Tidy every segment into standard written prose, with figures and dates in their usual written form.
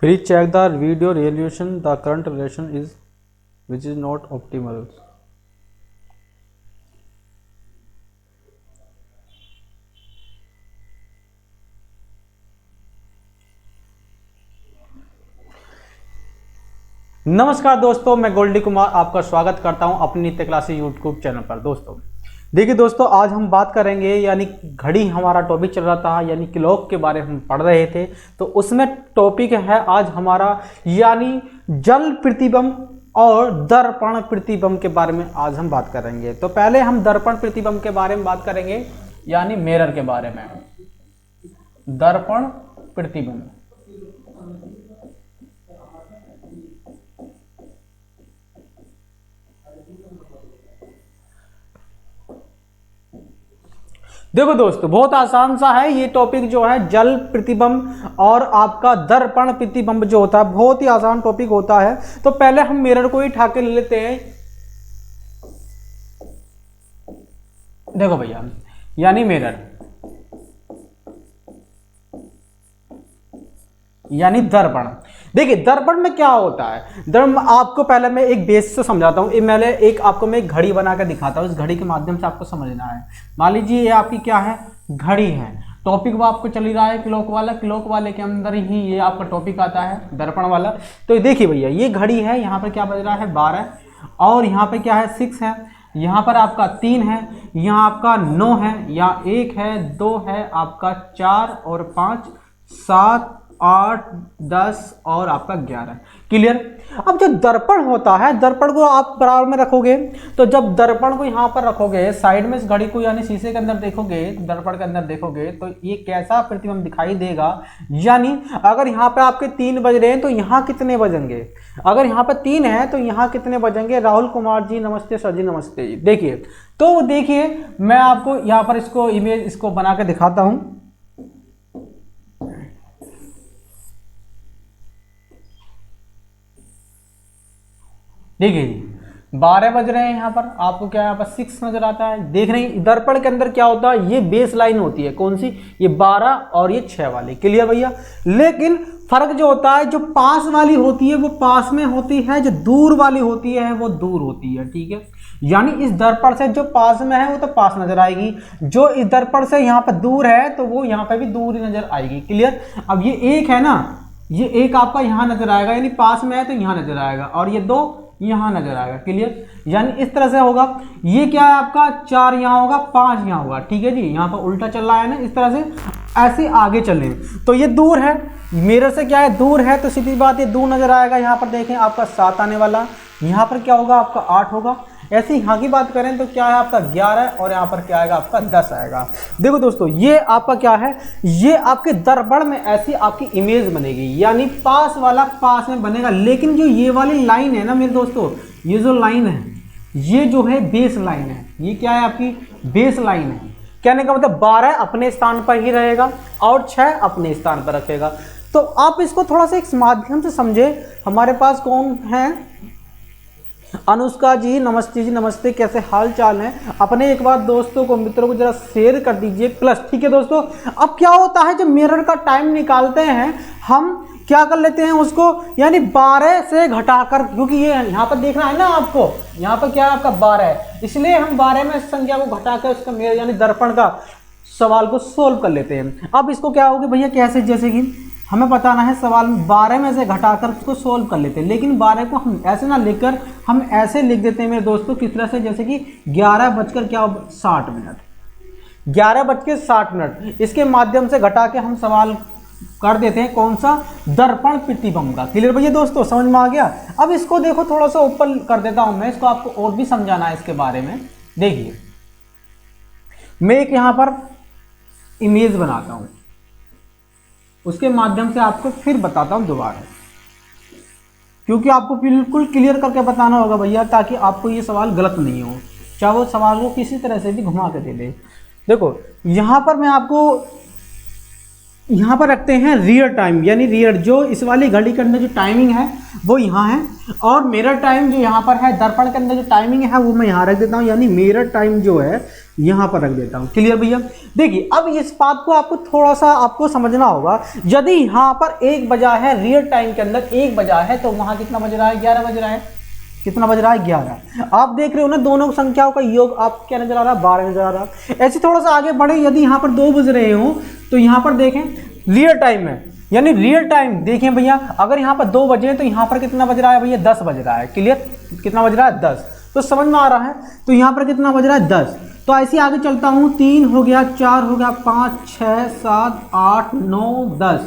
Please check the video resolution. The current relation is which is not optimal. नमस्कार दोस्तों, मैं गोल्डी कुमार आपका स्वागत करता हूं अपनी नित्य क्लासेस यूट्यूब चैनल पर। दोस्तों देखिए दोस्तों, आज हम बात करेंगे यानी घड़ी हमारा टॉपिक चल रहा था, यानी क्लॉक के बारे में हम पढ़ रहे थे। तो उसमें टॉपिक है आज हमारा यानी जल प्रतिबिंब और दर्पण प्रतिबिंब के बारे में आज हम बात करेंगे। तो पहले हम दर्पण प्रतिबिंब के बारे में बात करेंगे, यानी मिरर के बारे में। दर्पण प्रतिबिंब, देखो दोस्तों बहुत आसान सा है ये टॉपिक जो है जल प्रतिबिंब और आपका दर्पण प्रतिबिंब जो होता है, बहुत ही आसान टॉपिक होता है। तो पहले हम मिरर को ही ठाके ले लेते हैं। देखो भैया, यानी मिरर यानी दर्पण। देखिए दर्पण में क्या होता है, दर्पण आपको पहले मैं एक बेस से समझाता हूँ। मैंने आपको मैं एक घड़ी बना कर दिखाता हूँ, इस घड़ी के माध्यम से आपको समझना है। मान लीजिए ये आपकी क्या है, घड़ी है। टॉपिक वो आपको चल ही रहा है क्लॉक वाला, क्लॉक वाले के अंदर ही ये आपका टॉपिक आता है दर्पण वाला। तो देखिए भैया, ये घड़ी है, यहाँ पर क्या बज रहा है 12, और यहाँ पर क्या है 6 है, यहाँ पर आपका 3 है, यहाँ आपका 9 है, यहाँ 1 है, 2 है, आपका 4 और 5, 7, 8, 10 और आपका 11। क्लियर। अब जो दर्पण होता है, दर्पण को आप बराबर में रखोगे, तो जब दर्पण को यहाँ पर रखोगे साइड में, इस घड़ी को यानी शीशे के अंदर देखोगे, दर्पण के अंदर देखोगे, तो ये कैसा प्रतिबिंब दिखाई देगा। यानी अगर यहाँ पे आपके 3 बज रहे हैं तो यहाँ कितने बजेंगे, अगर यहाँ पे 3 है तो यहाँ कितने बजेंगे। राहुल कुमार जी नमस्ते, सर जी नमस्ते। देखिए तो देखिए मैं आपको यहाँ पर इसको इमेज इसको बना के दिखाता हूँ। देखिए 12 बज रहे हैं, यहाँ पर आपको क्या यहाँ पर 6 नजर आता है। देख रहे हैं दर्पण के अंदर क्या होता है, ये बेस लाइन होती है, कौन सी, ये 12 और ये 6 वाली। क्लियर भैया। लेकिन फर्क जो होता है, जो पास वाली होती है वो पास में होती है, जो दूर वाली होती है वो दूर होती है। ठीक है, यानी इस दर्पण से जो पास में है वो तो पास नजर आएगी, जो इस दर्पण से यहाँ पर दूर है तो वो यहाँ पर भी दूर ही नजर आएगी। क्लियर। अब ये एक है ना, ये एक आपका यहाँ नजर आएगा, यानी पास में है तो यहाँ नजर आएगा, और ये 2 यहाँ नजर आएगा। क्लियर। यानी इस तरह से होगा। ये क्या है आपका 4 यहाँ होगा, 5 यहाँ होगा। ठीक है जी, यहाँ पर उल्टा चल रहा है ना, इस तरह से ऐसे आगे चले। तो ये दूर है, मिरर से क्या है दूर है, तो सीधी बात ये दूर नजर आएगा। यहाँ पर देखें आपका 7 आने वाला, यहाँ पर क्या होगा आपका 8 होगा। ऐसे यहाँ की बात करें तो क्या है आपका 11, और यहाँ पर क्या आएगा आपका 10 आएगा। देखो दोस्तों ये आपका क्या है, ये आपके दर्पण में ऐसी आपकी इमेज बनेगी, यानी पास वाला पास में बनेगा। लेकिन जो ये वाली लाइन है ना मेरे दोस्तों, ये जो लाइन है ये जो है बेस लाइन है। ये क्या है आपकी बेस लाइन है। कहने का मतलब 12 अपने स्थान पर ही रहेगा और 6 अपने स्थान पर रखेगा। तो आप इसको थोड़ा सा इस माध्यम से समझे। हमारे पास कौन है, अनुष्का जी नमस्ते, जी नमस्ते, कैसे हाल चाल है। अपने एक बार दोस्तों को मित्रों को जरा शेयर कर दीजिए प्लस। ठीक है दोस्तों। अब क्या होता है, जब मिरर का टाइम निकालते हैं हम क्या कर लेते हैं उसको, यानी 12 से घटाकर, क्योंकि ये यहाँ पर देखना है ना आपको, यहाँ पर क्या है आपका 12 है, इसलिए हम 12 में संख्या को घटाकर उसका मिरर यानी दर्पण का सवाल को सोल्व कर लेते हैं। अब इसको क्या होगा भैया, कैसे, जैसे कि हमें बताना है सवाल 12 में से घटाकर उसको सोल्व कर लेते हैं। लेकिन 12 को हम ऐसे ना लिखकर हम ऐसे लिख देते हैं मेरे दोस्तों, किस तरह से, जैसे कि 11:60, 11:60 इसके माध्यम से घटा के हम सवाल कर देते हैं कौन सा, दर्पण प्रतिबिंब का। क्लियर भैया दोस्तों, समझ में आ गया। अब इसको देखो थोड़ा सा ऊपर कर देता हूं मैं, इसको आपको और भी समझाना है इसके बारे में। देखिए मैं एक यहां पर इमेज बनाता हूं, उसके माध्यम से आपको फिर बताता हूं दोबारा, क्योंकि आपको बिल्कुल क्लियर करके बताना होगा भैया, ताकि आपको ये सवाल गलत नहीं हो, चाहे वो सवाल को किसी तरह से भी घुमा के दे दे। देखो यहां पर मैं आपको यहाँ पर रखते हैं रियल टाइम, यानी रियल जो इस वाली घड़ी के अंदर जो टाइमिंग है वो यहाँ है, और मिरर टाइम जो यहाँ पर है दर्पण के अंदर जो टाइमिंग है वो मैं यहाँ रख देता हूँ, यानी मिरर टाइम जो है यहाँ पर रख देता हूँ। क्लियर भैया? देखिए अब इस बात को आपको थोड़ा सा आपको समझना होगा। यदि यहाँ पर 1 बजा है, रियल टाइम के अंदर 1 बजा है, तो वहाँ कितना बज रहा है? 11 बज रहा है। कितना बज रहा है? 11। आप देख रहे हो ना दोनों संख्याओं का योग आपको क्या नजर आ रहा है? 12 नजर आ रहा है। ऐसे थोड़ा सा आगे बढ़े, यदि यहाँ पर 2 बज रहे हो तो यहाँ पर देखें रियल टाइम में, यानी रियल टाइम देखें भैया, अगर यहाँ पर 2 बजे तो यहाँ पर कितना बज रहा है भैया? 10 बज रहा है। क्लियर? कितना बज रहा है? 10। तो समझ में आ रहा है? तो यहाँ पर कितना बज रहा है? 10। तो ऐसे आगे चलता हूँ, 3 हो गया, 4 हो गया, 5 6 7 8 9 10,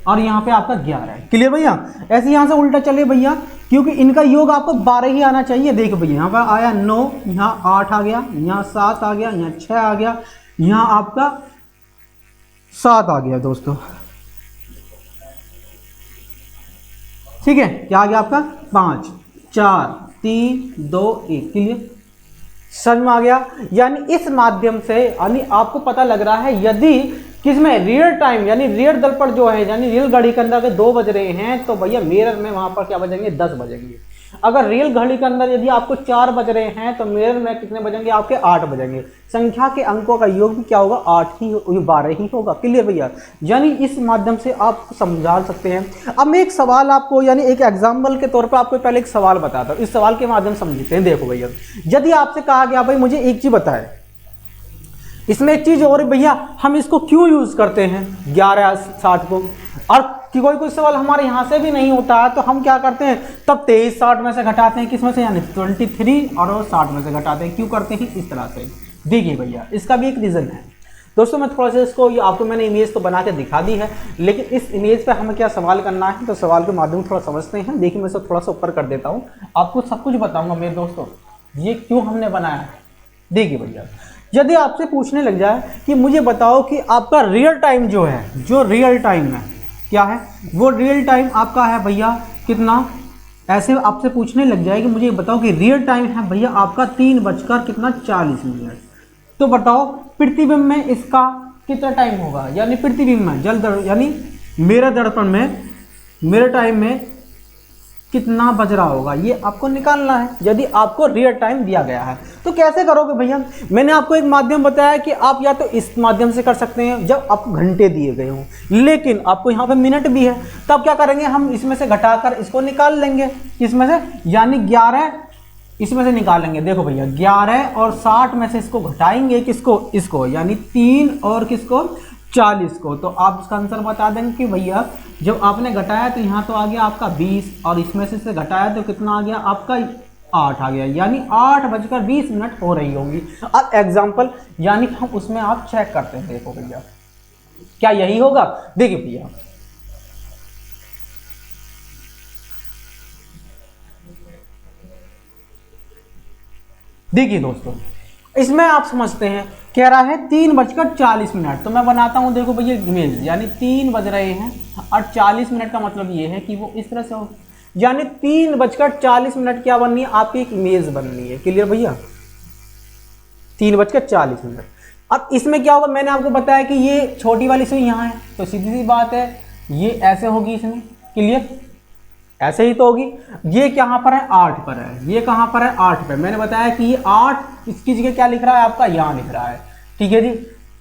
और यहाँ पे आपका 11 है। क्लियर भैया? ऐसे यहाँ से उल्टा चले भैया, क्योंकि इनका योग आपको 12 ही आना चाहिए। देखो भैया यहाँ पर आया 9, यहाँ 8 आ गया, यहाँ 7 आ गया, यहाँ 6 आ गया, यहाँ आपका 7 आ गया दोस्तों। ठीक है? क्या आ गया आपका? 5 4 3 2 1। क्लियर? समझ में आ गया? यानी इस माध्यम से यानी आपको पता लग रहा है, यदि किसमें रियल टाइम यानी रियल दर्पण जो है, यानी रियल घड़ी के अंदर अगर 2 बज रहे हैं तो भैया मिरर में वहां पर क्या बजेंगे? 10 बजेंगे। अगर रियल घड़ी के अंदर यदि आपको 4 बज रहे हैं तो मिरर में कितने बजेंगे? आपके 8 बजेंगे। संख्या के अंकों का योग भी क्या होगा? 8 ही, 12 ही होगा। क्लियर भैया? यानी इस माध्यम से आप समझा सकते हैं। अब मैं एक सवाल आपको, यानी एक एग्जाम्पल के तौर पर आपको पहले एक सवाल बताता हूँ, इस सवाल के माध्यम से समझते हैं। देखो भैया, यदि आपसे कहा गया भाई मुझे एक चीज बताए, इसमें एक चीज और भैया, हम इसको क्यों यूज करते हैं 1160 को, और कि कोई सवाल हमारे यहां से भी नहीं होता है तो हम क्या करते हैं? तब 23 60 में से घटाते हैं, किसमें से? यानी 23, और 60 में से घटाते हैं। क्यों करते हैं इस तरह से? देखिए भैया, इसका भी एक रीजन है दोस्तों। मैं थोड़ा सा इसको, आपको मैंने इमेज तो बना के दिखा दी है, लेकिन इस इमेज पे हमें क्या सवाल करना है, तो सवाल के माध्यम थोड़ा समझते हैं। देखिए मैं इसे थोड़ा सा ऊपर कर देता हूँ, आपको सब कुछ बताऊंगा मेरे दोस्तों ये क्यों हमने बनाया है। देखिए भैया, यदि आपसे पूछने लग जाए कि मुझे बताओ कि आपका रियल टाइम जो है, जो रियल टाइम है क्या है, वो रियल टाइम आपका है भैया कितना, ऐसे आपसे पूछने लग जाए कि मुझे बताओ कि रियल टाइम है भैया आपका 3:40 तो बताओ प्रतिबिंब में इसका कितना टाइम होगा, यानी प्रतिबिंब में जल यानी मेरे दर्पण में मेरे टाइम में कितना बज रहा होगा, ये आपको निकालना है यदि आपको रियल टाइम दिया गया है। तो कैसे करोगे भैया? मैंने आपको एक माध्यम बताया कि आप या तो इस माध्यम से कर सकते हैं जब आपको घंटे दिए गए हों, लेकिन आपको यहाँ पे मिनट भी है, तब क्या करेंगे? हम इसमें से घटाकर इसको निकाल लेंगे। किसमें से? यानी 11 इसमें से निकालेंगे। देखो भैया 11 और 60 में से इसको घटाएंगे, किसको? इसको, यानी 3 और किसको? 40 को। तो आप इसका आंसर बता देंगे कि भैया जब आपने घटाया तो यहाँ तो आ गया आपका 20, और इसमें से घटाया तो कितना आ गया आपका? 8 आ गया, यानी 8:20 हो रही होंगी। अब एग्जाम्पल यानी हम उसमें आप चेक करते हैं। देखो भैया क्या यही होगा? देखिए भैया देखिए दोस्तों, इसमें आप समझते हैं, कह रहा है 3:40, तो मैं बनाता हूं। देखो भैया इमेज, यानी 3 बज रहे हैं और 40 मिनट का मतलब ये है कि वो इस तरह से हो, यानी 3:40 क्या बननी है? आपकी एक इमेज बननी है। क्लियर भैया? 3:40। अब इसमें क्या होगा? मैंने आपको बताया कि ये छोटी वाली सुई यहाँ है, तो सीधी सी बात है ये ऐसे होगी इसमें। क्लियर? ऐसे ही तो होगी। ये कहाँ पर है? 8 पर है। ये कहाँ पर है? 8 पर। मैंने बताया कि ये 8 इसकी जगह क्या लिख रहा है आपका? यहाँ लिख रहा है। ठीक है जी?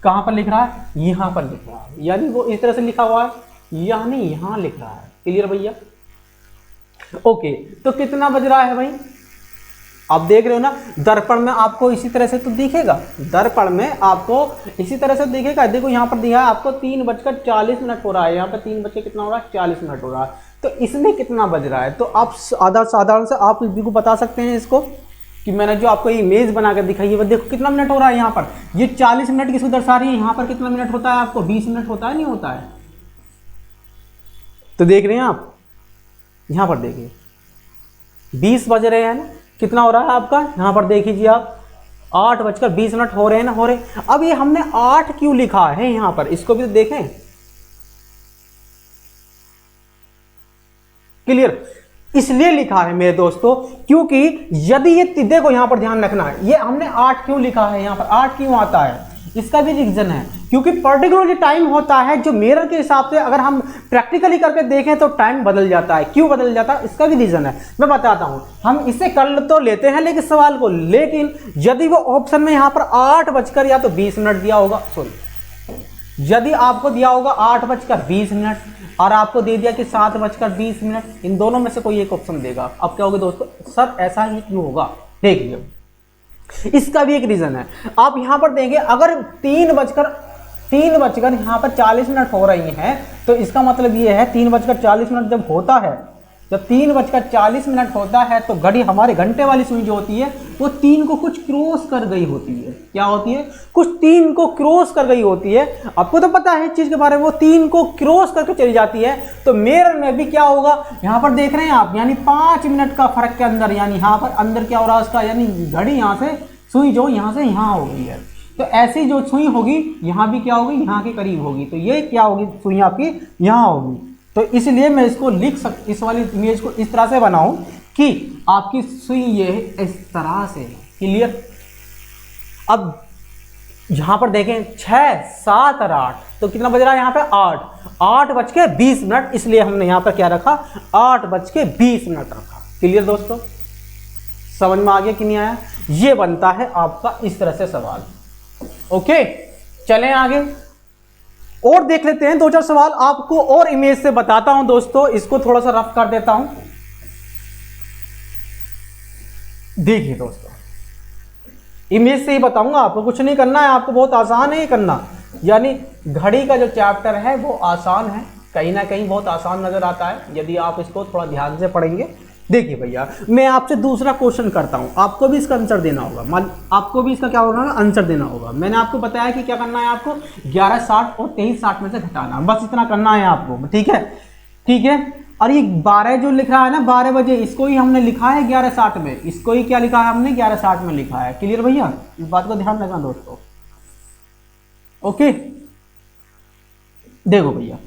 कहाँ पर लिख रहा है? यहाँ पर लिख रहा है, यानी वो इस तरह से लिखा हुआ है, यानी यहाँ लिख रहा है। क्लियर भैया? ओके, तो कितना बज रहा है भाई? आप देख रहे हो ना, दर्पण में आपको इसी तरह से तो दिखेगा, दर्पण में आपको इसी तरह से दिखेगा। देखो यहाँ पर दिया है आपको 3:40 हो रहा है, यहाँ पर 3 बज के कितना हो रहा है? 40 मिनट हो रहा है। तो इसमें कितना बज रहा है? तो आप साधारण से आप को बता सकते हैं इसको, कि मैंने जो आपको इमेज बनाकर दिखाई है वो देखो कितना मिनट हो रहा है। यहाँ पर ये 40 मिनट किसको दर्शा रही है? यहाँ पर कितना मिनट होता है आपको? 20 मिनट होता है, नहीं होता है? तो देख रहे हैं आप, यहाँ पर देखिए 20 बज रहे हैं ना, कितना हो रहा है आपका? यहाँ पर देख लीजिए आप 8:20 हो रहे हैं ना, हो रहे। अब ये हमने 8 क्यों लिखा है यहाँ पर, इसको भी तो देखें। क्लियर? इसलिए लिखा है मेरे दोस्तों क्योंकि यदि ये देखो यहाँ पर ध्यान रखना है, ये हमने 8 क्यों लिखा है यहाँ पर? 8 क्यों आता है? इसका भी रीजन है, क्योंकि पर्टिकुलर जो टाइम होता है जो मिरर के हिसाब से अगर हम प्रैक्टिकली करके देखें तो टाइम बदल जाता है। क्यों बदल जाता है, इसका भी रीजन है, मैं बताता हूं। हम इसे कर तो लेते हैं लेकिन सवाल को, लेकिन यदि वो ऑप्शन में यहां पर 8:20 दिया होगा, सॉरी, यदि आपको दिया होगा 8:20 और आपको दे दिया कि 7:20, इन दोनों में से कोई एक ऑप्शन देगा। अब क्या होगा दोस्तों, सर ऐसा ही क्यों होगा, देखिए इसका भी एक रीजन है। आप यहां पर देंगे अगर 3 बजकर यहां पर 40 मिनट हो रही हैं, तो इसका मतलब ये है 3:40 जब होता है, जब 3:40 होता है तो घड़ी हमारे घंटे वाली सुई जो होती है वो 3 को कुछ क्रॉस कर गई होती है। क्या होती है, कुछ 3 को क्रॉस कर गई होती है। आपको तो पता है इस चीज के बारे में, वो 3 को क्रॉस करके चली जाती है। तो मिरर में भी क्या होगा, यहां पर देख रहे हैं आप, यानी 5 मिनट का फर्क के अंदर, यानी यहां पर अंदर क्या हो रहा है उसका, यानी घड़ी यहां से सुई जो यहां से यहां हो गई है, तो ऐसी जो सुई होगी यहां भी क्या होगी, यहां के करीब होगी, तो ये क्या होगी, सुई आपकी यहां होगी। तो इसलिए मैं इसको इस वाली इमेज को इस तरह से बनाऊं कि आपकी सुई ये इस तरह से, क्लियर। अब यहां पर देखें 6, 7 और 8, तो कितना बज रहा है यहां पे 8:20, इसलिए हमने यहां पर क्या रखा, 8:20 रखा। क्लियर दोस्तों, समझ में आ गया कि नहीं आया, ये बनता है आपका इस तरह से सवाल। ओके, चलें आगे और देख लेते हैं 2-4 सवाल, आपको और इमेज से बताता हूं दोस्तों, इसको थोड़ा सा रफ कर देता हूं। देखिए दोस्तों, इमेज से ही बताऊंगा आपको, कुछ नहीं करना है आपको, बहुत आसान है ये करना। यानी घड़ी का जो चैप्टर है वो आसान है, कहीं ना कहीं बहुत आसान नजर आता है यदि आप इसको थोड़ा ध्यान से पढ़ेंगे। देखिए भैया, मैं आपसे दूसरा क्वेश्चन करता हूं, आपको भी इसका आंसर देना होगा, आपको भी इसका क्या होगा, आंसर देना होगा। मैंने आपको बताया कि क्या करना है, आपको 11:60 और 23:60 में से घटाना, बस इतना करना है आपको, ठीक है, ठीक है। और ये 12 जो लिख रहा है ना, 12 बजे, इसको ही हमने लिखा है 11:60 में, इसको ही क्या लिखा है हमने, 11:60 में लिखा है। क्लियर भैया, इस बात को ध्यान रखना दोस्तों। ओके, देखो भैया,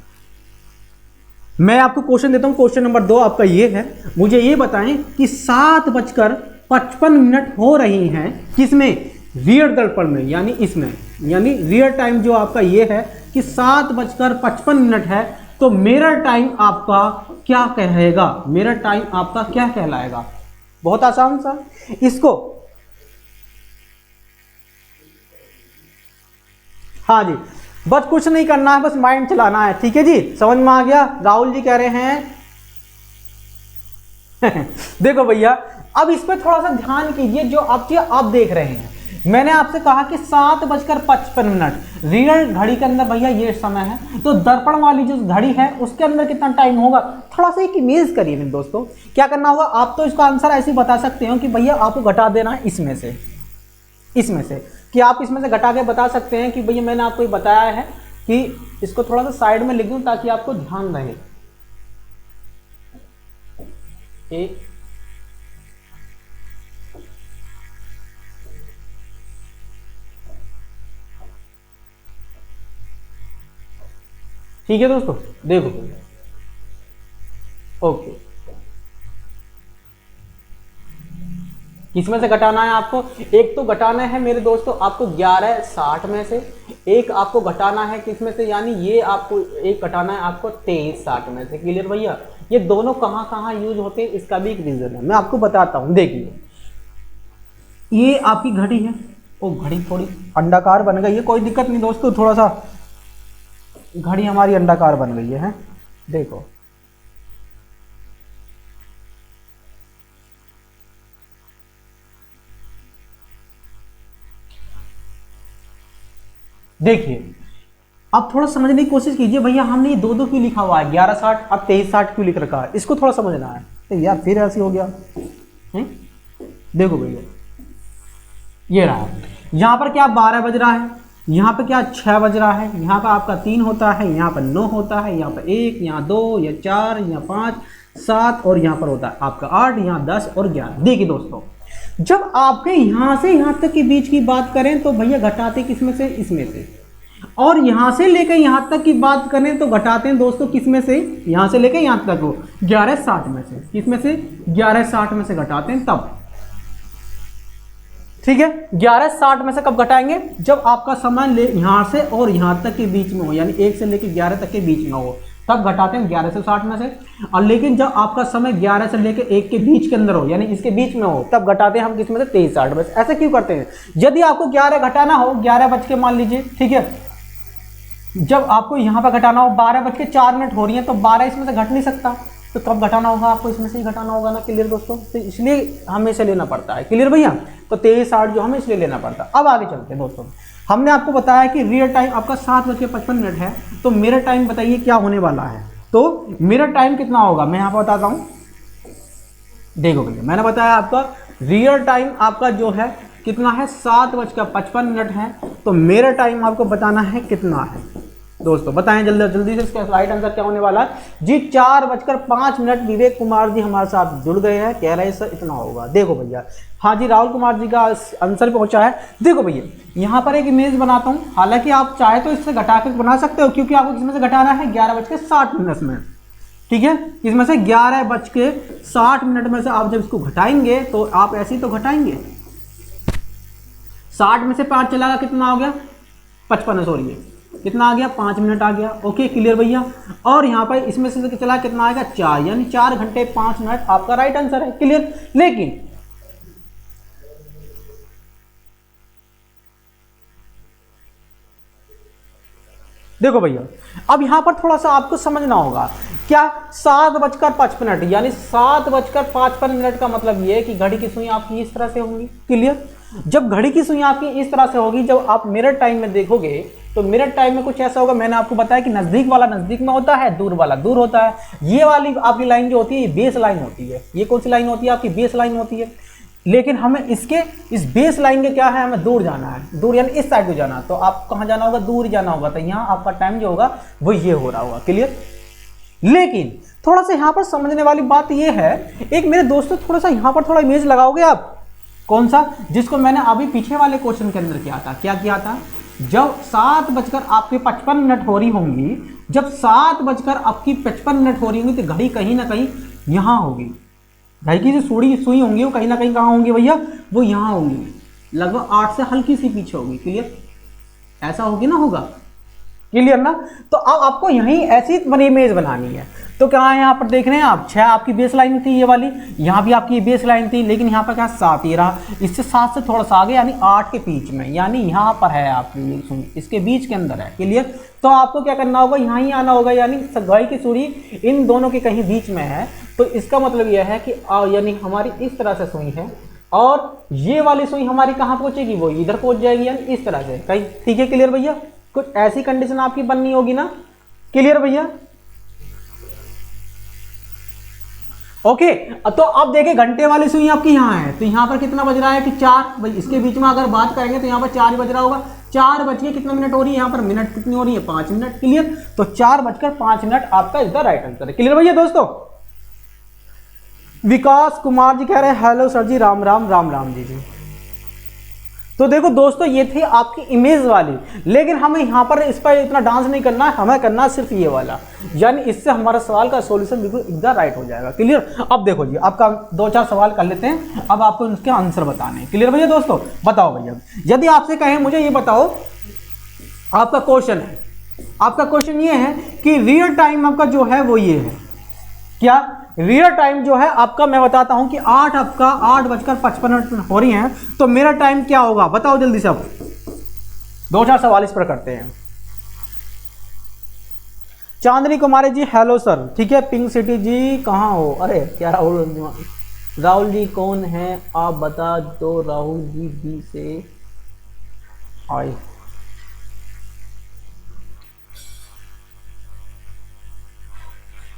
मैं आपको क्वेश्चन देता हूं, क्वेश्चन नंबर 2 आपका ये है, मुझे ये बताएं कि 7:55 हो रही हैं, किसमें, रियर दर्पण में, यानी इसमें, यानी रियर टाइम जो आपका ये है कि 7:55 है, तो मिरर टाइम आपका क्या कहेगा, मिरर टाइम आपका क्या कहलाएगा। बहुत आसान सा, इसको, हाँ जी, बस कुछ नहीं करना है, बस माइंड चलाना है, ठीक है जी, समझ में आ गया। राहुल जी कह रहे हैं देखो भैया, अब इस पे थोड़ा सा ध्यान कीजिए, जो आप देख रहे हैं, मैंने आपसे कहा कि 7:55, रियल घड़ी के अंदर भैया ये समय है, तो दर्पण वाली जो घड़ी है उसके अंदर कितना टाइम होगा, थोड़ा सा एक इमेज करिए मेरे दोस्तों। क्या करना होगा, आप तो इसका आंसर ऐसे ही बता सकते हो कि भैया आपको घटा देना है इसमें से, कि आप इसमें से घटा के बता सकते हैं कि भैया मैंने आपको ये बताया है, कि इसको थोड़ा सा साइड में लिख दूं ताकि आपको ध्यान रहे। ठीक है दोस्तों, देखो, ओके, किसमें से घटाना है आपको, एक तो घटाना है मेरे दोस्तों आपको 11:60 में से, एक आपको घटाना है किसमें से, यानी ये आपको एक घटाना है आपको 23:60 में से। क्लियर भैया, ये दोनों कहां कहां यूज होते हैं, इसका भी एक रीजन है, मैं आपको बताता हूं। देखिए, ये आपकी घड़ी है, वो घड़ी थोड़ी अंडाकार बन गई है, कोई दिक्कत नहीं दोस्तों, थोड़ा सा घड़ी हमारी अंडाकार बन गई है, देखो, देखिए, आप थोड़ा समझने की कोशिश कीजिए भैया, हमने ये 2-2 क्यों लिखा हुआ है, 11:60 अब 23:60 क्यों लिख रखा है, इसको थोड़ा समझना है। तो यार फिर ऐसे हो गया, देखो भैया, ये रहा, यहां पर क्या 12 बज रहा है, यहाँ पे क्या 6 बज रहा है, यहाँ पर आपका 3 होता है, यहाँ पर 9 होता है, यहाँ पर 1, यहाँ 2, यहाँ 4, यहाँ 5, 7 और यहाँ पर होता है आपका 8, यहाँ 10 और 11। देखिए दोस्तों, जब आपके यहाँ से यहाँ तक के बीच की बात करें तो भैया घटाते किसमें से, इसमें से, और यहाँ से लेकर यहाँ तक की बात करें तो घटाते हैं दोस्तों किसमें से, यहाँ से लेकर यहाँ तक हो 11:60 में से, किसमें से, 11:60 में से घटाते हैं तब। ठीक है, 11:60 में से कब घटाएंगे, जब आपका समय यहाँ से और यहाँ तक के बीच में हो, यानी 1 से लेकर 11 तक के बीच में हो, तब घटाते हैं 11 से 60 में से। और लेकिन जब आपका समय 11 से लेकर 1 के बीच के अंदर हो, यानी इसके बीच में हो, तब घटाते हैं हम किस में से 23:60 में से। ऐसे क्यों करते हैं, यदि आपको 11 घटाना हो, 11 बज के मान लीजिए, ठीक है, जब आपको यहाँ पर घटाना हो 12:04 हो रही है, तो 12 इसमें से घट नहीं सकता, तो कब घटाना होगा, आपको इसमें से ही घटाना होगा ना। क्लियर दोस्तों, तो इसलिए हमें इसे लेना पड़ता है। क्लियर भैया, तो 23:60 जो हमें इसलिए लेना पड़ता है। अब आगे चलते हैं दोस्तों, हमने आपको बताया कि रियल टाइम आपका 7:55 है, तो मेरा टाइम बताइए क्या होने वाला है। तो मेरा टाइम कितना होगा, मैं यहाँ पर बताता हूँ। देखो भैया, मैंने बताया आपका रियल टाइम आपका जो है कितना है, 7:55 है। तो मेरा टाइम आपको बताना है कितना है दोस्तों, बताएं जल्दी जल्दी से, इसका राइट आंसर क्या होने वाला है जी, 4:05। विवेक कुमार जी हमारे साथ जुड़ गए हैं, कह रहे हैं सर इतना होगा। देखो भैया, हाँ जी, राहुल कुमार जी का आंसर पहुंचा है। देखो भैया, यहाँ पर एक इमेज बनाता हूँ, हालांकि आप चाहे तो इससे घटा के बना सकते हो, क्योंकि आपको इसमें से घटाना है 11:60 में, ठीक है। इसमें से 11:60 में से आप जब इसको घटाएंगे तो आप ऐसे ही तो घटाएंगे, 60 में से 5 चला कितना हो गया, 55, सॉरी कितना आ गया, 5 मिनट आ गया। ओके क्लियर भैया, और यहाँ पर इसमें से चला कितना आएगा, 4, यानी 4 घंटे 5 मिनट आपका राइट आंसर है। क्लियर, लेकिन देखो भैया, अब यहां पर थोड़ा सा आपको समझना होगा, क्या 7:55 यानी 7:55 का मतलब ये है कि घड़ी की सुई आपकी इस तरह से होंगी। क्लियर, जब घड़ी की सुई आपकी इस तरह से होगी, जब आप मिरर टाइम में देखोगे तो मिरर टाइम में कुछ ऐसा होगा, मैंने आपको बताया कि नजदीक वाला नजदीक में होता है, दूर वाला दूर होता है। ये वाली आपकी लाइन जो होती है, ये बेस लाइन होती है। ये कौन सी लाइन होती है, आपकी बेस लाइन होती है। लेकिन हमें इसके इस बेस लाइन के क्या है, हमें दूर जाना है, दूर यानी इस साइड को जाना, तो आप कहाँ जाना होगा, दूर जाना होगा। तो यहाँ आपका टाइम जो होगा वो ये हो रहा होगा। क्लियर, लेकिन थोड़ा सा यहाँ पर समझने वाली बात ये है, एक मेरे दोस्तों थोड़ा सा यहाँ पर थोड़ा इमेज लगाओगे आप, कौन सा, जिसको मैंने अभी पीछे वाले क्वेश्चन के अंदर किया था। क्या किया था, जब 7:55 हो रही होंगी, जब 7:55 हो रही होंगी, तो घड़ी कहीं ना कहीं यहाँ होगी। घड़ी की जो सुई होंगी वो कहीं ना कहीं कहाँ होंगी भैया, वो यहाँ होंगी, लगभग 8 से हल्की सी पीछे होगी। क्लियर, ऐसा होगी ना, होगा। क्लियर ना, तो अब आपको यहीं ऐसी इमेज बनानी है। तो क्या है, यहाँ पर देख रहे हैं आप, 6 आपकी बेस लाइन थी ये वाली, यहाँ भी आपकी बेस लाइन थी, लेकिन यहाँ पर क्या 7 ही रहा, इससे 7 से थोड़ा सा आगे, यानी 8 के बीच में, यानी यहाँ पर है आपकी ये सुई, इसके बीच के अंदर है। क्लियर, तो आपको क्या करना होगा, यहाँ ही आना होगा, यानी घड़ी की सुई इन दोनों के कहीं बीच में है। तो इसका मतलब यह है कि यानी हमारी इस तरह से सुई है, और ये वाली सुई हमारी कहाँ पहुंचेगी, वो इधर पहुंच जाएगी, यानी इस तरह से कहीं। ठीक है क्लियर भैया, कुछ ऐसी कंडीशन आपकी बननी होगी ना। क्लियर भैया, ओके। तो अब देखिए, घंटे वाली सुई आपकी यहाँ है, तो यहाँ पर कितना बज रहा है कि 4, भाई इसके बीच में अगर बात करेंगे तो यहाँ पर 4 बज रहा होगा। 4 बज के कितना मिनट हो रही है, यहाँ पर मिनट कितनी हो रही है, 5 मिनट। क्लियर, तो 4:05 आपका इसका राइट आंसर है। क्लियर भैया दोस्तों, विकास कुमार जी कह रहे हैं हेलो सर जी, राम राम राम राम जी। तो देखो दोस्तों, ये थी आपकी इमेज वाली, लेकिन हमें यहाँ पर इस पर इतना डांस नहीं करना है, हमें करना है सिर्फ ये वाला, यानी इससे हमारा सवाल का सॉल्यूशन बिल्कुल एकदम राइट हो जाएगा। क्लियर, अब देखो जी, आपका 2-4 सवाल कर लेते हैं, अब आपको इसके आंसर बताने हैं। क्लियर भैया दोस्तों, बताओ भैया, यदि आपसे कहें मुझे ये बताओ, आपका क्वेश्चन है, आपका क्वेश्चन ये है कि रियल टाइम आपका जो है वो ये है, क्या रियल टाइम जो है आपका, मैं बताता हूं कि 8:55 हो रही हैं, तो मेरा टाइम क्या होगा, बताओ जल्दी से। अब 2-4 सवाल इस पर करते हैं। चांदनी कुमारी जी हेलो सर, ठीक है। पिंक सिटी जी कहाँ हो, अरे क्या राहुल जी कौन है, आप बता दो, राहुल जी बी से आए।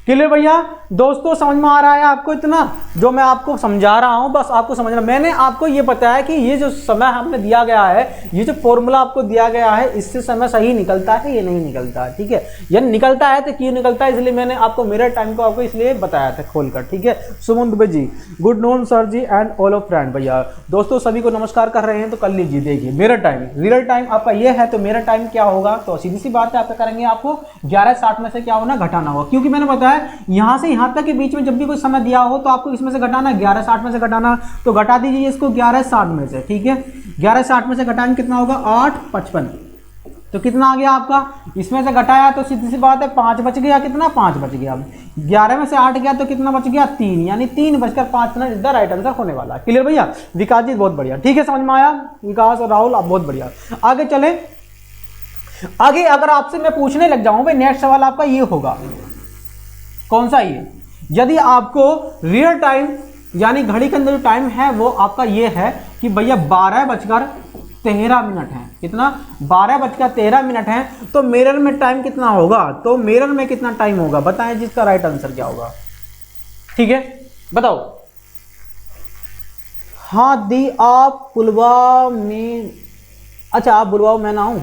क्लियर भैया दोस्तों, समझ में आ रहा है आपको, इतना जो मैं आपको समझा रहा हूं बस आपको समझना। मैंने आपको ये बताया कि ये जो समय हमने दिया गया है, ये जो फॉर्मूला आपको दिया गया है, इससे समय सही निकलता है, ये नहीं निकलता है। ठीक है, यानी निकलता है तो क्यों निकलता है, इसलिए मैंने आपको मिरर टाइम को आपको इसलिए बताया था खोलकर। ठीक है, Suman Dubey ji good noon sir ji and all of friend. भैया दोस्तों सभी को नमस्कार कर रहे हैं, तो कर लीजिए। देखिए मिरर टाइम, रियल टाइम आपका ये है, तो मिरर टाइम क्या होगा, तो सीधी सी बात है, आपका करेंगे आपको 11:60 में से क्या होना, घटाना होगा, क्योंकि मैंने बताया है यहाँ से यहाँ तक के बीच में जब भी कोई समय दिया हो तो आपको इसमें से घटाना, 1160 में से घटाना, तो घटा दीजिए इसको 1160 में से, ठीक है। 1160 में से घटाएंगे कितना होगा, 855, तो कितना आ गया आपका, इसमें से घटाया तो सीधी सी बात है 5 बच गया, कितना 5 बच गया। 11 में से 8 गया तो कितना बच गया, 3, यानी 3 मिनट इधर राइट आंसर होने वाला है। क्लियर भैया, विकास जी बहुत बढ़िया, ठीक है, समझ में आया विकास और राहुल, आप बहुत बढ़िया। आगे चले, आगे अगर आपसे मैं पूछने लग जाऊं भाई, नेक्स्ट सवाल आपका ये होगा, कौन सा, ये यदि आपको रियल टाइम यानी घड़ी के अंदर जो टाइम है वो आपका ये है कि भैया 12:13 है, कितना 12:13 है, तो मिरर में टाइम कितना होगा, तो मिरर में कितना टाइम होगा बताएं, जिसका राइट आंसर क्या होगा, ठीक है बताओ। हाँ दी आप पुलवा में, अच्छा आप बुलवाओ मैं ना हूं,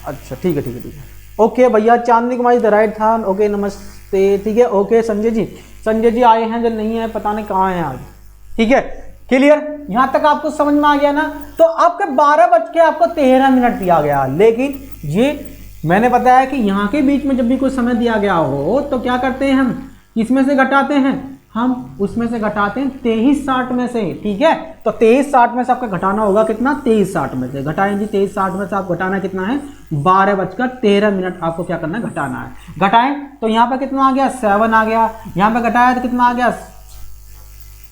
अच्छा ठीक है ठीक है ठीक है, ओके भैया। चांदनी कुमारी द राइट था, ओके नमस्ते, ठीक है, ओके। संजय जी आए हैं, जो नहीं है पता नहीं कहाँ हैं आज, ठीक है क्लियर, यहां तक आपको समझ में आ गया ना। तो आपके 12:13 दिया गया, लेकिन ये मैंने बताया कि यहाँ के बीच में जब भी कोई समय दिया गया हो तो क्या करते हैं हम, किसमें से घटाते हैं, हम उसमें से घटाते हैं 23:60 में से, ठीक है। तो 23:60 में से आपका घटाना होगा कितना, 23:60 में से घटाएं जी, 23:60 में से आप घटाना कितना है, 12:13 आपको क्या करना है, घटाना है। घटाएं तो यहाँ पे कितना आ गया, 7 आ गया, यहाँ पे घटाया तो कितना आ गया,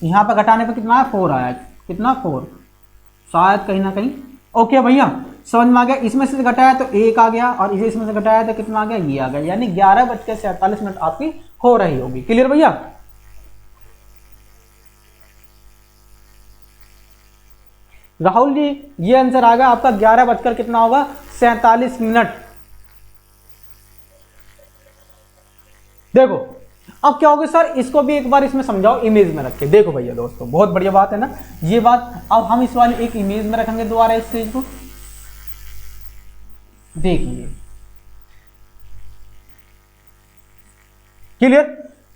यहाँ पे घटाने पे कितना है, 4 आया, कितना 4 शायद कहीं ना कहीं, ओके भैया समझ में आ गया। इसमें से घटाया तो 1 आ गया, और इसे इसमें से घटाया तो कितना आ गया, ये आ गया, यानी 11:47 आपकी हो रही होगी। क्लियर भैया, राहुल जी ये आंसर आ गया आपका, 11 कितना होगा, 47। देखो अब क्या होगा सर, इसको भी एक बार इसमें समझाओ इमेज में रख के। देखो भैया दोस्तों बहुत बढ़िया बात है ना ये बात। अब हम इस वाली एक इमेज में रखेंगे दोबारा इस चीज को, देखिए क्लियर,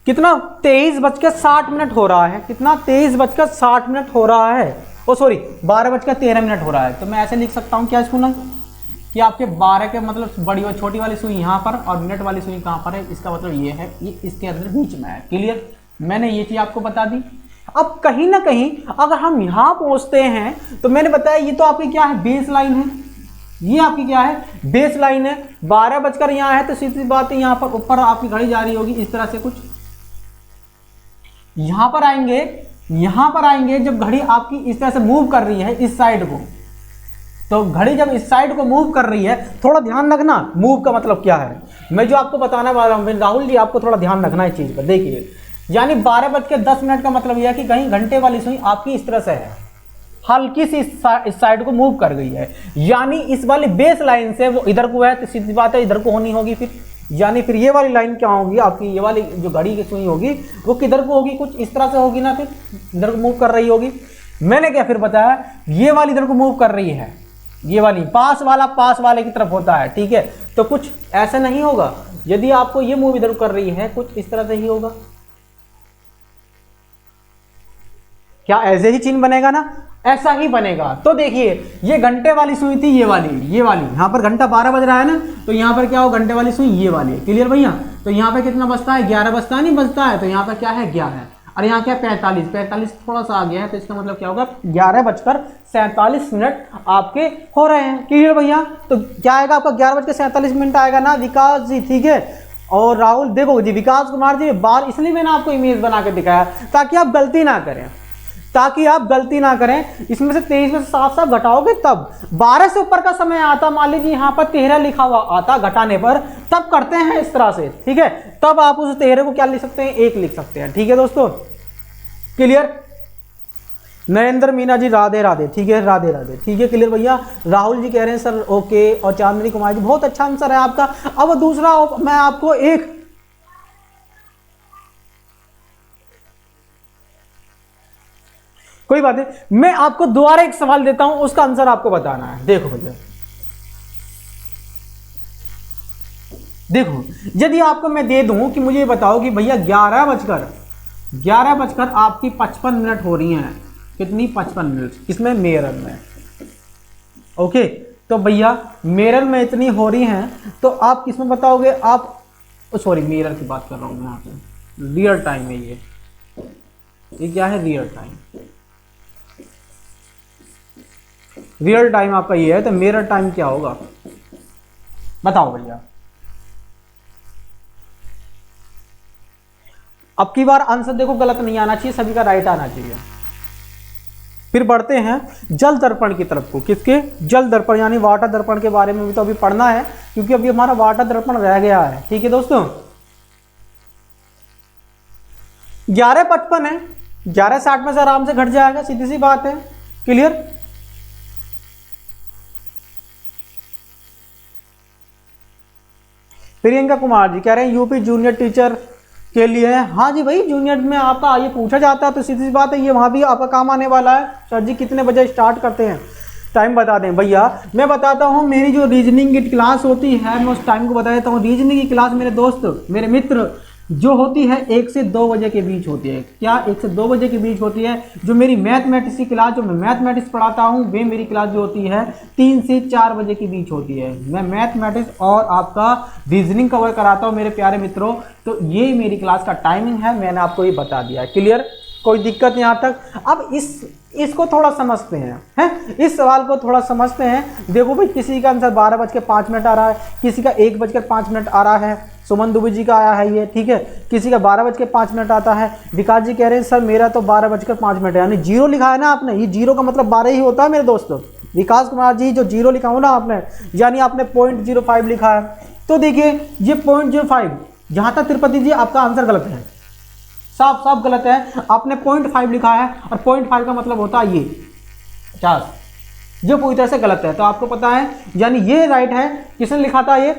कितना 23:60 हो रहा है, कितना 23:60 हो रहा है, ओ सॉरी 12:13 हो रहा है। तो मैं ऐसे लिख सकता हूं क्या इसको ना, कि आपके 12 के मतलब बड़ी और छोटी वाली सुई यहाँ पर और मिनट वाली सुई कहाँ पर है, इसका मतलब ये है, ये इसके अंदर बीच में है। क्लियर, मैंने ये चीज आपको बता दी। अब कहीं ना कहीं अगर हम यहाँ पहुंचते हैं तो मैंने बताया ये तो आपकी क्या है, बेस लाइन है, ये आपकी क्या है, बेस लाइन है। 12 यहाँ है तो सीधी बात है, यहाँ पर ऊपर आपकी घड़ी जा रही होगी इस तरह से कुछ, यहां पर आएंगे जब घड़ी आपकी इस तरह से मूव कर रही है इस साइड को, तो घड़ी जब इस साइड को मूव कर रही है, थोड़ा ध्यान रखना मूव का मतलब क्या है, मैं जो आपको बताने वाला हूं राहुल जी, आपको थोड़ा ध्यान रखना है इस चीज पर। देखिए यानी 12:10 का मतलब यह है कि कहीं घंटे वाली सुई आपकी इस तरह से है, हल्की सी इस साइड को मूव कर गई है, यानी इस वाली बेस लाइन से वो इधर को है, तो सीधी बात है इधर को होनी होगी फिर, यानी फिर ये वाली लाइन क्या होगी आपकी, ये वाली जो घड़ी की सुई होगी वो किधर को होगी, कुछ इस तरह से होगी ना, फिर इधर को मूव कर रही होगी। मैंने क्या फिर बताया, ये वाली इधर को मूव कर रही है, ये वाली पास वाले की तरफ होता है, ठीक है। तो कुछ ऐसा नहीं होगा, यदि आपको ये मूव इधर कर रही है कुछ इस तरह से ही होगा, क्या ऐसे ही चिन्ह बनेगा ना, ऐसा ही बनेगा। तो देखिए ये घंटे वाली सुई थी, ये वाली यहाँ पर घंटा 12 बज रहा है ना, तो यहाँ पर क्या हो, घंटे वाली सुई ये वाली है। क्लियर भैया, तो यहाँ पे कितना बजता है, 11 बजता है, नहीं बजता है, तो यहाँ पर क्या है 11, और यहाँ क्या 45 थोड़ा सा आ गया है, तो इसका मतलब क्या होगा 11:47 आपके हो रहे हैं। क्लियर भैया, तो क्या आएगा आपका 11:47 आएगा ना विकास जी, ठीक है। और राहुल देखो जी, विकास कुमार जी बार इसलिए मैंने आपको इमेज बना के दिखाया ताकि आप गलती ना करें, इसमें से 23 में से साफ घटाओगे तब 12 से ऊपर का समय आता, मान लीजिए यहाँ पर 13 लिखा हुआ आता घटाने पर, तब करते हैं इस तरह से, ठीक है। तब आप उस 13 को क्या लिख सकते हैं, 1 लिख सकते हैं, ठीक है दोस्तों। क्लियर, नरेंद्र मीना जी राधे राधे, ठीक है, राधे राधे, ठीक है। क्लियर भैया, राहुल जी कह रहे हैं सर ओके, और चांदनी कुमार जी बहुत अच्छा आंसर है आपका। अब दूसरा मैं आपको एक कोई बात नहीं, मैं आपको दोबारा एक सवाल देता हूं, उसका आंसर आपको बताना है। देखो भैया, देखो यदि आपको मैं दे दूं कि मुझे बताओ कि भैया 11:55 आपकी 55 हो रही हैं, कितनी 55 किसमें, मिरर में, ओके। तो भैया मिरर में इतनी हो रही हैं, तो आप किसमें बताओगे, आप सॉरी मिरर की बात कर रहा हूं मैं यहाँ पे, रियल टाइम है ये क्या है, रियल टाइम। रियल टाइम आपका ये है, तो मिरर टाइम क्या होगा बताओ भैया। अब की बार आंसर देखो गलत नहीं आना चाहिए, सभी का राइट आना चाहिए। फिर बढ़ते हैं जल दर्पण की तरफ को। किसके? जल दर्पण यानी वाटर दर्पण के बारे में भी तो अभी पढ़ना है, क्योंकि अभी हमारा वाटर दर्पण रह गया है। ठीक है दोस्तों, 11:55 है, 11:60 में से आराम से घट जाएगा, सीधी सी बात है। क्लियर? प्रियंका कुमार जी कह रहे हैं यूपी जूनियर टीचर के लिए है। हाँ जी भाई, जूनियर में आपका ये पूछा जाता है, तो सीधी सी बात है ये वहाँ भी आपका काम आने वाला है। सर जी कितने बजे स्टार्ट करते हैं, टाइम बता दें भैया। मैं बताता हूँ, मेरी जो रीजनिंग की क्लास होती है मैं उस टाइम को बता देता हूँ। रीजनिंग की क्लास मेरे दोस्त, मेरे मित्र, जो होती है 1 से 2 बजे के बीच होती है। क्या 1 से 2 बजे के बीच होती है? जो मेरी मैथमेटिक्स की क्लास, जो मैं मैथमेटिक्स पढ़ाता हूँ, वे मेरी क्लास जो होती है 3 से 4 बजे के बीच होती है। मैं मैथमेटिक्स और आपका रीजनिंग कवर कराता हूँ मेरे प्यारे मित्रों। तो ये मेरी क्लास का टाइमिंग है, मैंने आपको ये बता दिया है। क्लियर? कोई दिक्कत यहाँ तक? अब इसको थोड़ा समझते हैं, इस सवाल को थोड़ा समझते हैं। देखो भाई, किसी का आंसर 12:05 आ रहा है, किसी का 1:05 आ रहा है। सुमन दुबे जी का आया है ये, ठीक है। किसी का 12:05 आता है। विकास जी कह रहे हैं सर मेरा तो 12:05, यानी जीरो लिखा है ना आपने, ये जीरो का मतलब 12 ही होता है मेरे दोस्तों। विकास कुमार जी जो जीरो लिखा हो ना आपने, यानी आपने 0.05 लिखा है। तो देखिए ये 0.05, जहाँ तक तिरुपति जी आपका आंसर गलत है, साफ साफ गलत है। आपने 0.5 लिखा है, और 0.5 का मतलब होता है ये 50, जो पूरी तरह से गलत है। तो आपको पता है, यानी ये राइट है। किसने लिखा था ये,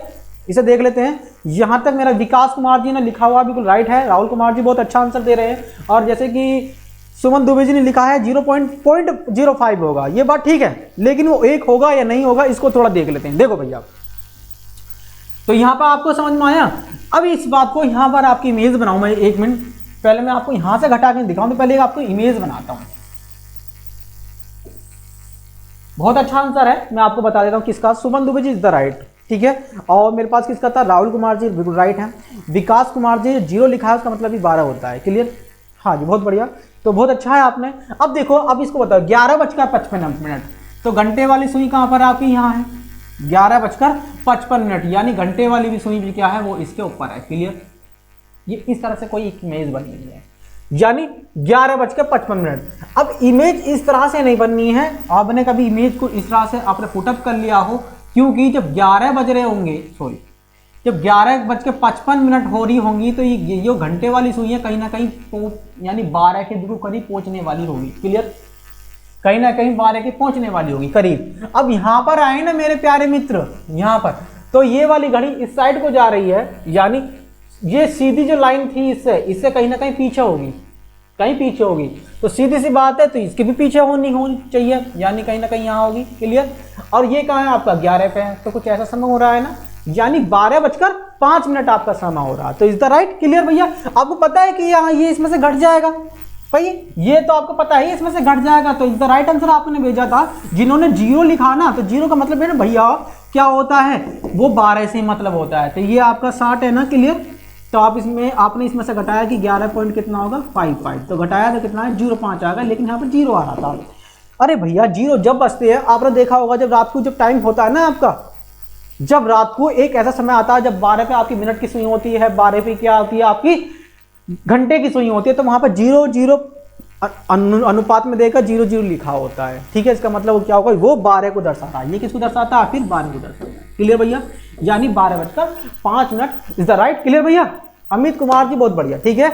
इसे देख लेते हैं। यहां तक मेरा विकास कुमार जी ने लिखा हुआ बिल्कुल राइट है। राहुल कुमार जी बहुत अच्छा आंसर दे रहे हैं। और जैसे कि सुमन दुबे जी ने लिखा है 0.05 होगा, ये बात ठीक है, लेकिन वो 1 होगा या नहीं होगा इसको थोड़ा देख लेते हैं। देखो भैया, तो यहां पर आपको समझ में आया। अब इस बात को यहां पर आपकी इमेज बनाऊं मैं, 1 मिनट पहले मैं आपको यहां से घटा के दिखाऊं, तो पहले आपको इमेज बनाता हूं। बहुत अच्छा आंसर है, मैं आपको बता देता हूं किसका। सुमन दुबे जी इज द राइट, ठीक है। और मेरे पास किसका था, राहुल कुमार जी बिल्कुल राइट है। विकास कुमार जी 0 लिखा है, उसका मतलब भी 12 होता है। क्लियर? हाँ जी, बहुत बढ़िया, तो बहुत अच्छा है आपने। अब देखो, अब इसको बताओ 11:55, तो घंटे वाली सुई कहां पर आपकी, यहाँ है 11:55, यानी घंटे वाली भी सुई भी क्या है, वो इसके ऊपर है। क्लियर? ये इस तरह से कोई एक इमेज बनी हुई है, यानी 11:55। अब इमेज इस तरह से नहीं बननी है, आपने कभी इमेज को इस तरह से आपने पुटअप कर लिया हो, क्योंकि जब 11 बज रहे होंगे, सॉरी जब 11:55 हो रही होंगी, तो ये जो घंटे वाली सुई है कहीं ना कहीं यानी 12 के बिल्कुल करीब पहुंचने वाली होगी। क्लियर? कहीं ना कहीं 12 के पहुंचने वाली होगी करीब। अब यहां पर आए ना मेरे प्यारे मित्र, यहां पर तो ये वाली घड़ी इस साइड को जा रही है, यानी ये सीधी जो लाइन थी इससे कहीं ना कहीं पीछे होगी, कहीं पीछे होगी। तो सीधी सी बात है, तो इसके भी पीछे होनी चाहिए, यानी कहीं ना कहीं यहाँ होगी। क्लियर? और ये कहाँ है आपका 11 पे है, तो कुछ ऐसा समय हो रहा है ना, यानी 12:05 आपका समय हो रहा है। तो इज द राइट। क्लियर भैया? आपको पता है कि यहाँ ये इसमें से घट जाएगा भाई, ये तो आपको पता है इसमें से घट जाएगा, तो इज द राइट आंसर आपने भेजा था। जिन्होंने 0 लिखा ना, तो 0 का मतलब है ना भैया क्या होता है, वो 12 से मतलब होता है। तो ये आपका 60 है ना। क्लियर? तो आप इसमें आपने इसमें से घटाया कि 11 पॉइंट कितना होगा 55, तो घटाया तो कितना है 0.5 आएगा, लेकिन यहाँ पर 0 आ रहा था। अरे भैया 0 जब बचते हैं, आपने देखा होगा जब रात को जब टाइम होता है ना आपका, जब रात को एक ऐसा समय आता है जब 12 पे आपकी मिनट की सुई होती है, 12 पे क्या होती है आपकी घंटे की सुई होती है, तो वहां पर 0 अनुपात में देकर 0 लिखा होता है। ठीक है? इसका मतलब क्या होगा, वो 12 को दर्शाता है। ये किसको दर्शाता है, फिर 12 को दर्शाता है। क्लियर भैया? यानी 12:05 इज द राइट। क्लियर भैया? अमित कुमार जी बहुत बढ़िया, ठीक है,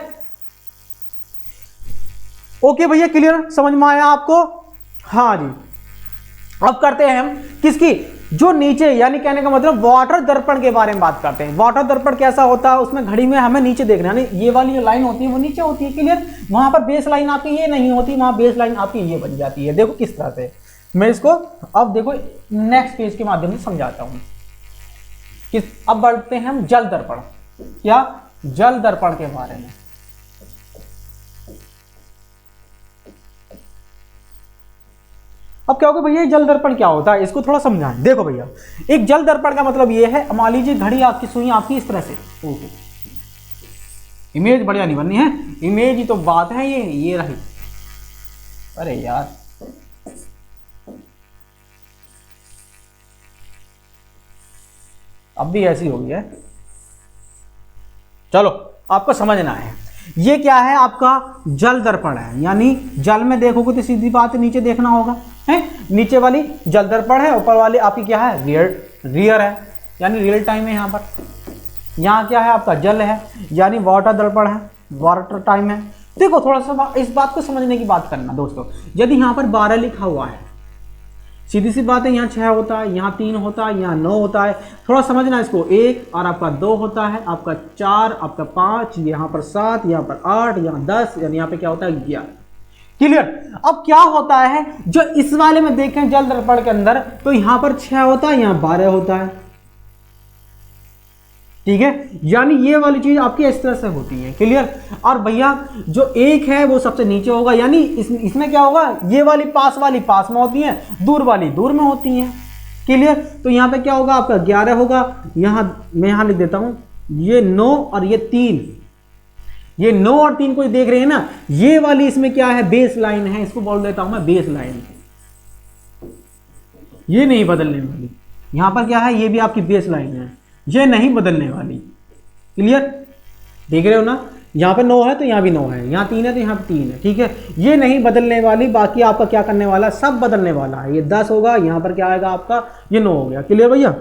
ओके भैया। क्लियर? समझ में आया आपको? हाँ जी। अब करते हैं हम किसकी, जो नीचे, यानी कहने का मतलब वाटर दर्पण के बारे में बात करते हैं। वाटर दर्पण कैसा होता है, उसमें घड़ी में हमें नीचे देखना है, यानी ये वाली जो लाइन होती है वो नीचे होती है। क्लियर? वहां पर बेस लाइन आपकी ये नहीं होती, वहां बेस लाइन आपकी ये बन जाती है। देखो किस तरह से मैं इसको अब देखो नेक्स्ट पेज के माध्यम से समझाता हूं। अब बढ़ते हैं हम जल दर्पण, क्या जल दर्पण के बारे में। अब क्या होगा भैया, जल दर्पण क्या होता है, इसको थोड़ा समझाएं। देखो भैया, एक जल दर्पण का मतलब ये है, मान लीजिए घड़ी आपकी सुई आपकी इस तरह से, इमेज बढ़िया नहीं बननी है, इमेज ही तो बात है, ये रही। अरे यार अब भी ऐसी हो गई है। चलो आपको समझना है, ये क्या है आपका जल दर्पण है, यानी जल में देखोगे तो सीधी बात है नीचे देखना होगा है, नीचे वाली जल दर्पण है, ऊपर वाली आपकी क्या है रियर है, यानी रियल टाइम है। यहाँ पर यहाँ क्या है आपका जल है, यानी वाटर दर्पण है, वाटर टाइम है। देखो थोड़ा सा इस बात को समझने की बात करना दोस्तों, यदि यहाँ पर 12 लिखा हुआ है, सीधी सी बात है, यहाँ 6 होता है, यहाँ 3 होता है, यहाँ 9 होता है, थोड़ा समझना इसको, 1 और आपका 2 होता है, आपका 4, आपका 5, यहाँ पर 7, यहाँ पर 8, यहाँ 10, यानी यहाँ पे क्या होता है 11। क्लियर। अब क्या होता है जो इस वाले में देखें जल दर्पण के अंदर, तो यहाँ पर 6 होता है, यहाँ 12 होता है, ठीक है, यानी ये वाली चीज आपकी इस तरह से होती है। क्लियर। और भैया जो 1 है वो सबसे नीचे होगा, यानी इसमें क्या होगा, ये वाली पास में होती है, दूर वाली दूर में होती है। क्लियर। तो यहाँ पे क्या होगा आपका 11 होगा, यहाँ मैं यहाँ लिख देता हूं, ये 9 और ये 3, ये 9 और 3 को देख रहे हैं ना, ये वाली इसमें क्या है बेस लाइन है, इसको बोल देता हूं मैं बेस लाइन, ये नहीं बदलने वाली। यहां पर क्या है, ये भी आपकी बेस लाइन है, ये नहीं बदलने वाली। क्लियर। देख रहे हो ना, यहाँ पे 9 है तो यहाँ भी 9 है, यहाँ 3 है तो यहाँ पे 3 है, ठीक है, ये नहीं बदलने वाली। बाकी आपका क्या करने वाला, सब बदलने वाला है। ये 10 होगा, यहाँ पर क्या आएगा आपका, ये 9 हो गया। क्लियर भैया।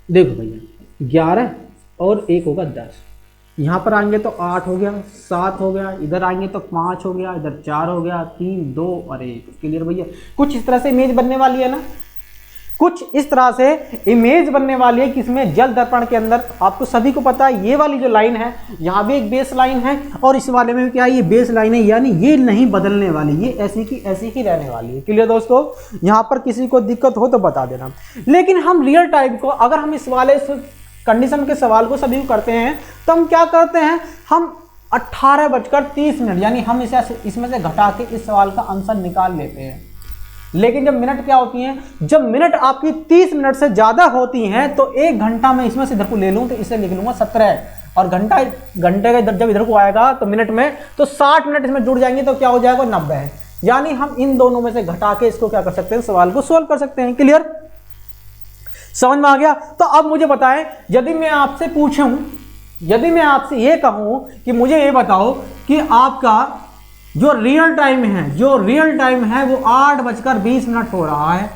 देखो भैया 11 और 1 होगा 10, यहाँ पर आएंगे तो 8 हो गया, 7 हो गया, इधर आएंगे तो 5 हो गया, इधर 4 हो गया, 3, 2 और 1। क्लियर भैया। कुछ इस तरह से इमेज बनने वाली है ना, कुछ इस तरह से इमेज बनने वाली है, किसमें जल दर्पण के अंदर। आपको सभी को पता है ये वाली जो लाइन है, यहाँ भी एक बेस लाइन है, और इस वाले में भी क्या है, ये बेस लाइन है, यानी ये नहीं बदलने वाली, ये ऐसी की ऐसी ही रहने वाली है। क्लियर दोस्तों। यहाँ पर किसी को दिक्कत हो तो बता देना। लेकिन हम रियल टाइम को, अगर हम इस वाले कंडीशन के सवाल को सभी को करते हैं, तो हम क्या करते हैं, हम 18:30 यानी हम इसमें से घटा के इस सवाल का आंसर निकाल लेते हैं। लेकिन जब मिनट क्या होती हैं, जब मिनट आपकी 30 मिनट से ज्यादा होती हैं, तो 1 घंटा में इसमें से इधर को ले लूं तो इसे लिख लूंगा 17, और घंटे का जब इधर को आएगा तो मिनट में, तो 60 मिनट इसमें जुड़ जाएंगे, तो क्या हो जाएगा 90 है। यानी हम इन दोनों में से घटा के इसको क्या कर सकते हैं, सवाल को सोल्व कर सकते हैं। क्लियर। समझ में आ गया। तो अब मुझे बताएं, यदि मैं आपसे पूछूं, यदि मैं आपसे ये कहूं कि मुझे ये बताओ कि आपका जो रियल टाइम है वो 8:20 हो रहा है,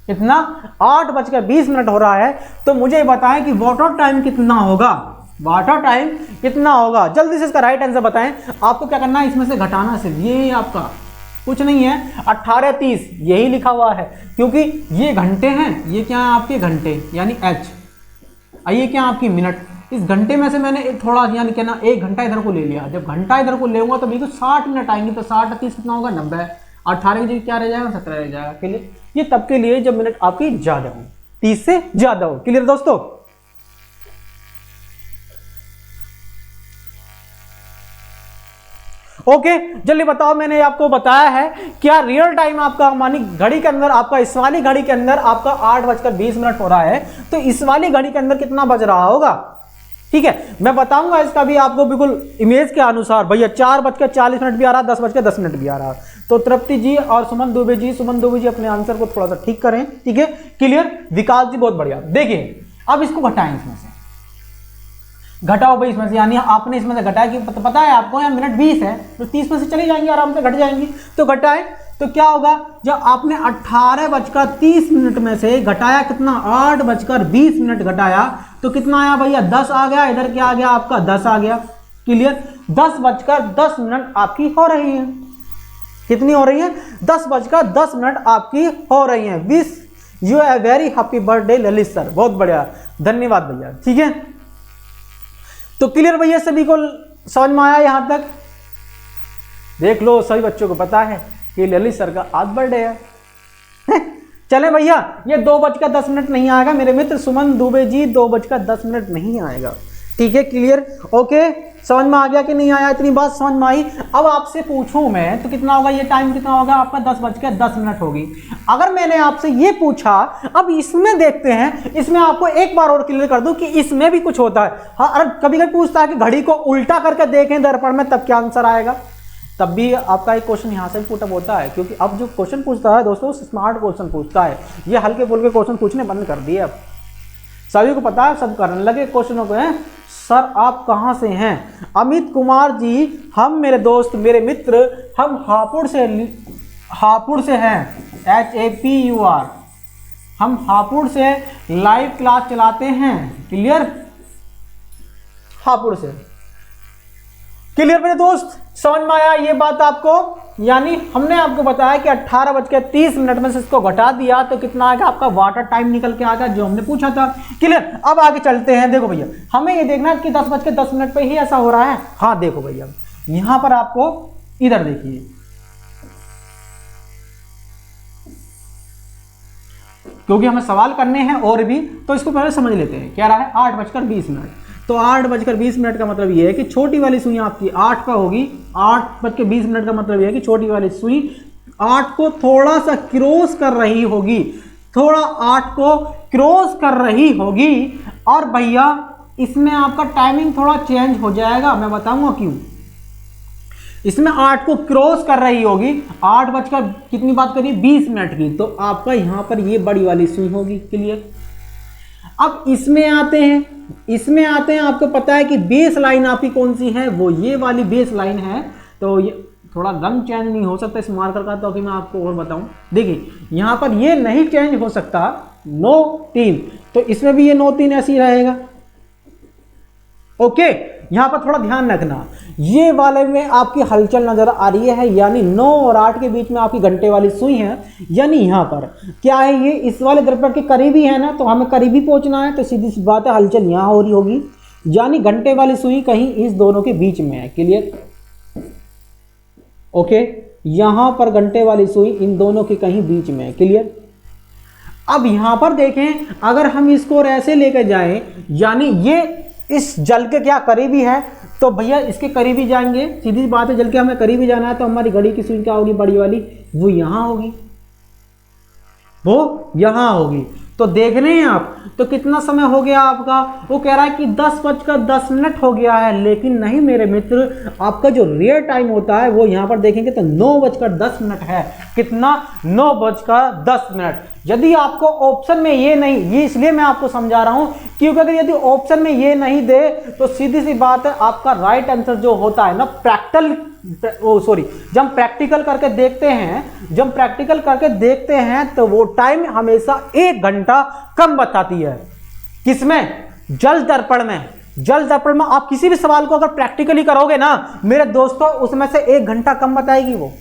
कितना, 8:20 हो रहा है, तो मुझे बताएं कि वाटर टाइम कितना होगा, वाटर टाइम कितना होगा। जल्दी से इसका राइट आंसर बताएं। आपको क्या करना है, इसमें से घटाना, सिर्फ ये आपका कुछ नहीं है, 18:30 यही लिखा हुआ है, क्योंकि ये घंटे हैं, ये क्या है आपके घंटे यानी h, ये क्या आपकी मिनट। इस घंटे में से मैंने एक थोड़ा यानी क्या ना 1 घंटा इधर को ले लिया, जब घंटा इधर को लेऊंगा तो बिल्कुल 60 मिनट आएंगे, तो 60:30 कितना होगा 90, 18 की जगह क्या रह जाएगा 17 रह जाएगा। के लिए ये तब के लिए जब मिनट आपकी ज्यादा हो, 30 से ज्यादा हो। क्लियर दोस्तों। ओके जल्दी बताओ, मैंने आपको बताया है क्या रियल टाइम आपका मानी घड़ी के अंदर, आपका इस वाली घड़ी के अंदर आपका 8:20 हो रहा है, तो इस वाली घड़ी के अंदर कितना बज रहा होगा। ठीक है, मैं बताऊंगा इसका भी आपको बिल्कुल इमेज के अनुसार। भैया 4:40 भी आ रहा, 10:10 भी आ रहा। तो तृप्ति जी और सुमन दुबे जी अपने आंसर को थोड़ा सा ठीक करें। ठीक है, क्लियर। विकास जी बहुत बढ़िया। देखिए अब इसको घटाएं, इसमें से घटाओ भाई, इसमें से यानी आपने इसमें से घटाया कि पता है आपको यहाँ मिनट 20 है, तो 30 में से चली जाएंगी, आराम से घट जाएंगी। तो घटाएं तो क्या होगा, जब आपने 18:30 में से घटाया कितना, 8:20 घटाया, तो कितना आया भैया 10 आ गया। इधर क्या आ गया आपका 10 आ गया। क्लियर। 10:10 आपकी हो रही है। कितनी हो रही है, 10:10 आपकी हो रही है। Wish U a very happy birthday Lalit sir. बहुत बढ़िया, धन्यवाद भैया। ठीक है, तो क्लियर भैया, सभी को समझ में आया यहां तक। देख लो सभी बच्चों को पता है कि ललित सर का आज बर्थडे है। चले भैया, ये 2:10 नहीं आएगा मेरे मित्र सुमन दुबे जी, 2:10 नहीं आएगा। ठीक है, क्लियर। ओके समझ में आ गया कि नहीं आया? इतनी बात समझ में आई। अब आपसे पूछूं मैं तो कितना होगा, ये टाइम कितना होगा आपका 10:10 होगी। अगर मैंने आपसे ये पूछा, अब इसमें देखते हैं, इसमें आपको एक बार और क्लियर कर दूं कि इसमें भी कुछ होता है। हाँ, अगर कभी कभी पूछता है कि घड़ी को उल्टा करके देखें दर्पण में, तब क्या आंसर आएगा? तब भी आपका एक क्वेश्चन यहाँ से पुटअप होता है, क्योंकि अब जो क्वेश्चन पूछता है दोस्तों स्मार्ट क्वेश्चन पूछता है। ये हल्के फुल्के क्वेश्चन पूछने बंद कर दिए। अब सभी को पता है, सब करने लगे क्वेश्चनों को। हैं सर आप कहाँ से हैं? अमित कुमार जी, हम मेरे दोस्त मेरे मित्र हम हापुड़ से हैं, HAPUR। हम हापुड़ से लाइव क्लास चलाते हैं। क्लियर? हापुड़ से क्लियर मेरे दोस्त? समझ में आया ये बात आपको? यानी हमने आपको बताया कि 18:30 में से इसको घटा दिया तो कितना आएगा आपका वाटर टाइम निकल के आएगा, जो हमने पूछा था। क्लियर? अब आगे चलते हैं। देखो भैया, हमें ये देखना है कि 10:10 पे ही ऐसा हो रहा है। हाँ देखो भैया, यहां पर आपको इधर देखिए, क्योंकि हमें सवाल करने हैं और भी, तो इसको पहले समझ लेते हैं। क्या रहा है 8:20। तो 8:20 का मतलब ये है कि छोटी वाली सुई आपकी 8 पर होगी। 8:20 का मतलब ये है कि छोटी वाली सुई 8 को थोड़ा सा क्रॉस कर रही होगी, थोड़ा 8 को क्रॉस कर रही होगी। और भैया इसमें आपका टाइमिंग थोड़ा चेंज हो जाएगा, मैं बताऊंगा क्यों। इसमें 8 को क्रॉस कर रही होगी, 8 बजकर कितनी बात करिए 20 मिनट की, तो आपका यहां पर ये बड़ी वाली सुई होगी। क्लियर? अब इसमें आते हैं, आपको पता है कि बेस लाइन आपकी कौन सी है, वो ये वाली बेस लाइन है। तो ये थोड़ा रंग चेंज नहीं हो सकता इस मार्कर का, तो कि मैं आपको और बताऊं। देखिए यहां पर ये नहीं चेंज हो सकता 9-3, तो इसमें भी ये 9-3 ऐसे ही रहेगा। ओके, यहां पर थोड़ा ध्यान रखना, ये वाले में आपकी हलचल नजर आ रही है, यानी 9 और 8 के बीच में आपकी घंटे वाली सुई है। यानी यहां पर क्या है, ये इस वाले दर्पण के करीबी है ना, तो हमें करीबी पहुंचना है, तो सीधी सी बात है हलचल यहां हो रही होगी, यानी घंटे वाली सुई कहीं इस दोनों के बीच में है। क्लियर? ओके, यहां पर घंटे वाली सुई इन दोनों के कहीं बीच में है। क्लियर? अब यहां पर देखें, अगर हम इसको ऐसे लेकर जाएं, यानी ये इस जल के क्या करीबी है, तो भैया इसके करीबी जाएंगे। सीधी बात है, जल के हमें करीबी जाना है, तो हमारी घड़ी की सुई क्या होगी बड़ी वाली, वो यहां होगी, वो यहां होगी। तो देख रहे हैं आप, तो कितना समय हो गया आपका, वो कह रहा है कि 10:10 हो गया है, लेकिन नहीं मेरे मित्र, आपका जो रियल टाइम होता है वो यहां पर देखेंगे तो 9:10 है। कितना? 9:10। यदि आपको ऑप्शन में ये नहीं, ये इसलिए मैं आपको समझा रहा हूं क्योंकि अगर यदि ऑप्शन में ये नहीं दे तो सीधी सी बात है आपका राइट आंसर जो होता है ना जब हम प्रैक्टिकल करके देखते हैं, तो वो टाइम हमेशा 1 घंटा कम बताती है। किसमें? जल दर्पण में। जल दर्पण में आप किसी भी सवाल को अगर प्रैक्टिकली करोगे ना मेरे दोस्तों, उसमें से 1 घंटा कम बताएगी वो।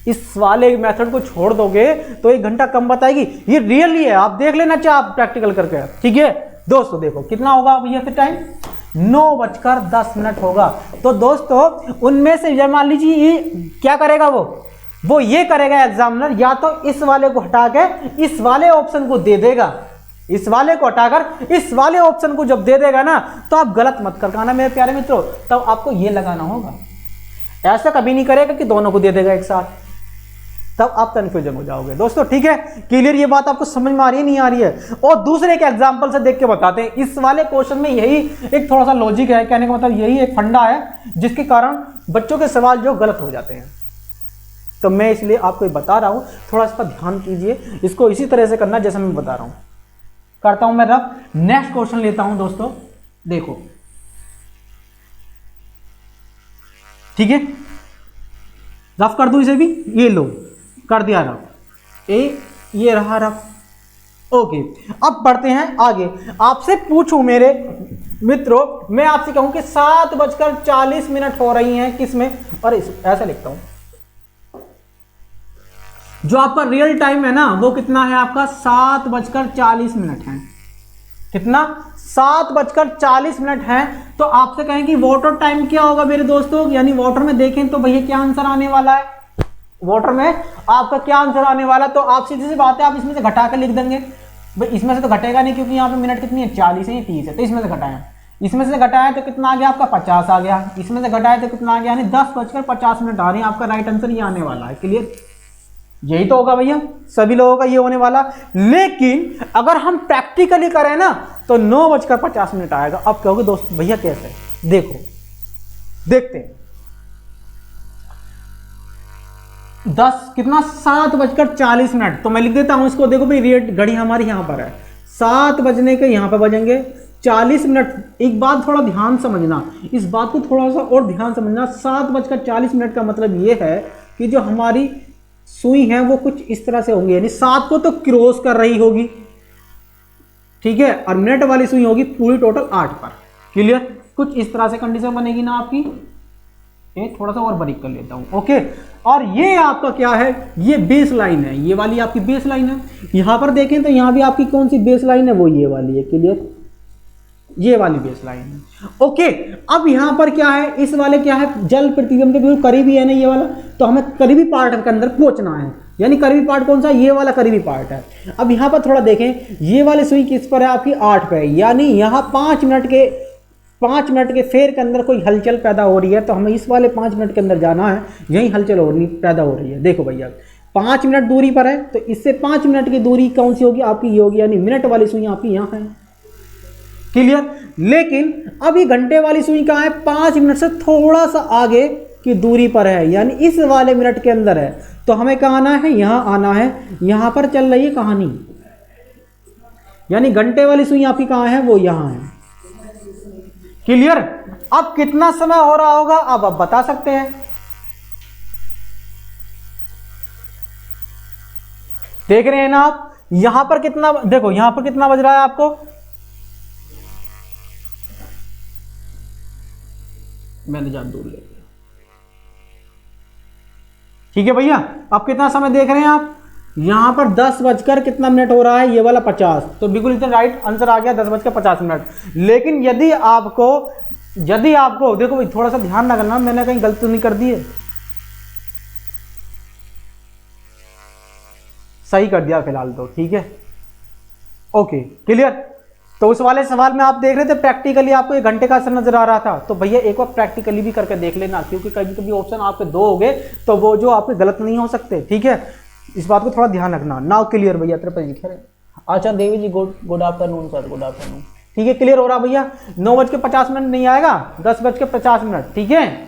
इस वाले मेथड को छोड़ दोगे तो 1 घंटा कम बताएगी, ये रियली है, आप देख लेना चाहे आप प्रैक्टिकल करके। ठीक है दोस्तों, देखो कितना होगा भैया फिर टाइम 9:10 होगा। तो दोस्तों उनमें से मान लीजिए ये क्या करेगा, वो ये करेगा एग्जामिनर, या तो इस वाले को हटा के इस वाले ऑप्शन को दे देगा, इस वाले को हटाकर इस वाले ऑप्शन को जब दे देगा ना, तो आप गलत मत करना मेरे प्यारे मित्रों, तब आपको ये लगाना होगा। ऐसा कभी नहीं करेगा कि दोनों को दे देगा एक साथ, तब आप कंफ्यूजन हो जाओगे दोस्तों। ठीक है, क्लियर? ये बात आपको समझ में आ रही है नहीं आ रही है? और दूसरे के एग्जांपल से देख के बताते हैं। इस वाले क्वेश्चन में यही एक थोड़ा सा लॉजिक है, कहने का मतलब यही एक फंडा है जिसके कारण बच्चों के सवाल जो गलत हो जाते हैं। तो मैं इसलिए आपको बता रहा हूं, थोड़ा इस पर ध्यान कीजिए, इसको इसी तरह से करना जैसे मैं बता रहा हूं। करता हूं मैं रफ, नेक्स्ट क्वेश्चन लेता हूं दोस्तों, देखो ठीक है, रफ कर दूं इसे भी, ये लो कर दिया रफ, ये रहा रफ। ओके, अब बढ़ते हैं आगे। आपसे पूछूं मेरे मित्रों, मैं आपसे कहूं कि 7:40 हो रही हैं किसमें, और ऐसा लिखता हूं, जो आपका रियल टाइम है ना वो कितना है आपका 7:40 है। कितना? 7:40 है। तो आपसे कहें कि वाटर टाइम क्या होगा मेरे दोस्तों, यानी वाटर में देखें तो भैया क्या आंसर आने वाला है, वाटर में आपका क्या आंसर आने वाला है, तो आप सीधी सी बात है आप इसमें से घटा कर लिख देंगे। भाई इसमें से तो घटेगा नहीं क्योंकि यहाँ पे मिनट कितनी है 40 है, 30 है, तो इसमें से घटाएं। इसमें से घटाया तो कितना आ गया आपका 50 आ गया, इसमें से घटाया तो कितना आ गया, यानी 10:50 आ रही है। आपका राइट आंसर ये आने वाला है। क्लियर, यही तो होगा भैया, सभी लोगों का ये होने वाला। लेकिन अगर हम प्रैक्टिकली करें ना तो 9:50 आएगा। अब कहोगे दोस्त भैया कैसे, देखो देखते हैं। 10 कितना 7:40, तो मैं लिख देता हूं इसको। देखो भाई रेट घड़ी हमारी यहां पर है, 7 बजने के यहां पर बजेंगे 40 मिनट। एक बात थोड़ा ध्यान समझना, इस बात को थोड़ा सा और ध्यान समझना। 7:40 का मतलब ये है कि जो हमारी सुई है वो कुछ इस तरह से होंगी, यानी 7 को तो क्रॉस कर रही होगी, ठीक है, और मिनट वाली सुई होगी पूरी टोटल 8 पर। क्लियर, कुछ इस तरह से कंडीशन बनेगी ना आपकी। ये थोड़ा सा और बारीक कर लेता हूं, ओके। और ये आपका क्या है, ये बेस लाइन है, ये वाली आपकी बेस लाइन है। यहां पर देखें तो यहां भी आपकी कौन सी बेस लाइन है, वो ये वाली है। क्लियर, ये वाली बेस लाइन है, ओके। अब यहां पर क्या है, इस वाले क्या है, जल प्रतिबिंब के बिल्कुल करीबी है ना ये वाला, तो हमें करीबी पार्ट के अंदर पहुंचना है। यानी करीबी पार्ट कौन सा, ये वाला करीबी पार्ट है। अब यहां पर थोड़ा देखें, ये वाली सुई किस पर है आपकी 8 पे, यानी यहां 5 मिनट के फेर के अंदर कोई हलचल पैदा हो रही है, तो हमें इस वाले 5 मिनट के अंदर जाना है, यही हलचल पैदा हो रही है। देखो भैया 5 मिनट दूरी पर है, तो इससे 5 मिनट की दूरी कौन सी होगी आपकी, ये होगी, यानी मिनट वाली सुई आपकी यहाँ है। क्लियर, लेकिन अब ये घंटे वाली सुई कहाँ है, 5 मिनट से थोड़ा सा आगे की दूरी पर है, यानी इस वाले मिनट के अंदर है। तो हमें कहाँ आना है, यहां आना है। यहां पर चल रही है कहानी, यानी घंटे वाली सुई आपकी कहाँ है, वो यहां है। क्लियर, अब कितना समय हो रहा होगा, अब आप बता सकते हैं। देख रहे हैं ना आप, यहां पर कितना, देखो यहां पर कितना बज रहा है आपको, मैंने जान दूर ले लिया, ठीक है भैया। अब कितना समय देख रहे हैं आप, यहां पर 10 बजकर कितना मिनट हो रहा है, ये वाला 50, तो बिल्कुल इतना राइट आंसर आ गया 10:50। लेकिन यदि आपको देखो भाई थोड़ा सा ध्यान ना करना, मैंने कहीं गलती तो नहीं कर दी है, सही कर दिया फिलहाल तो, ठीक है, ओके। क्लियर, तो उस वाले सवाल में आप देख रहे थे प्रैक्टिकली आपको 1 घंटे का असर नजर आ रहा था, तो भैया एक बार प्रैक्टिकली भी करके देख लेना, क्योंकि कभी कभी ऑप्शन आपके 2 हो गए तो वो जो आपके गलत नहीं हो सकते, ठीक है, इस बात को थोड़ा ध्यान रखना। नाउ क्लियर भैया, त्रिपति जी खैर, अच्छा Devi ji good afternoon sir, good afternoon, ठीक है। क्लियर हो रहा भैया, 9:50 नहीं आएगा, 10:50, ठीक है।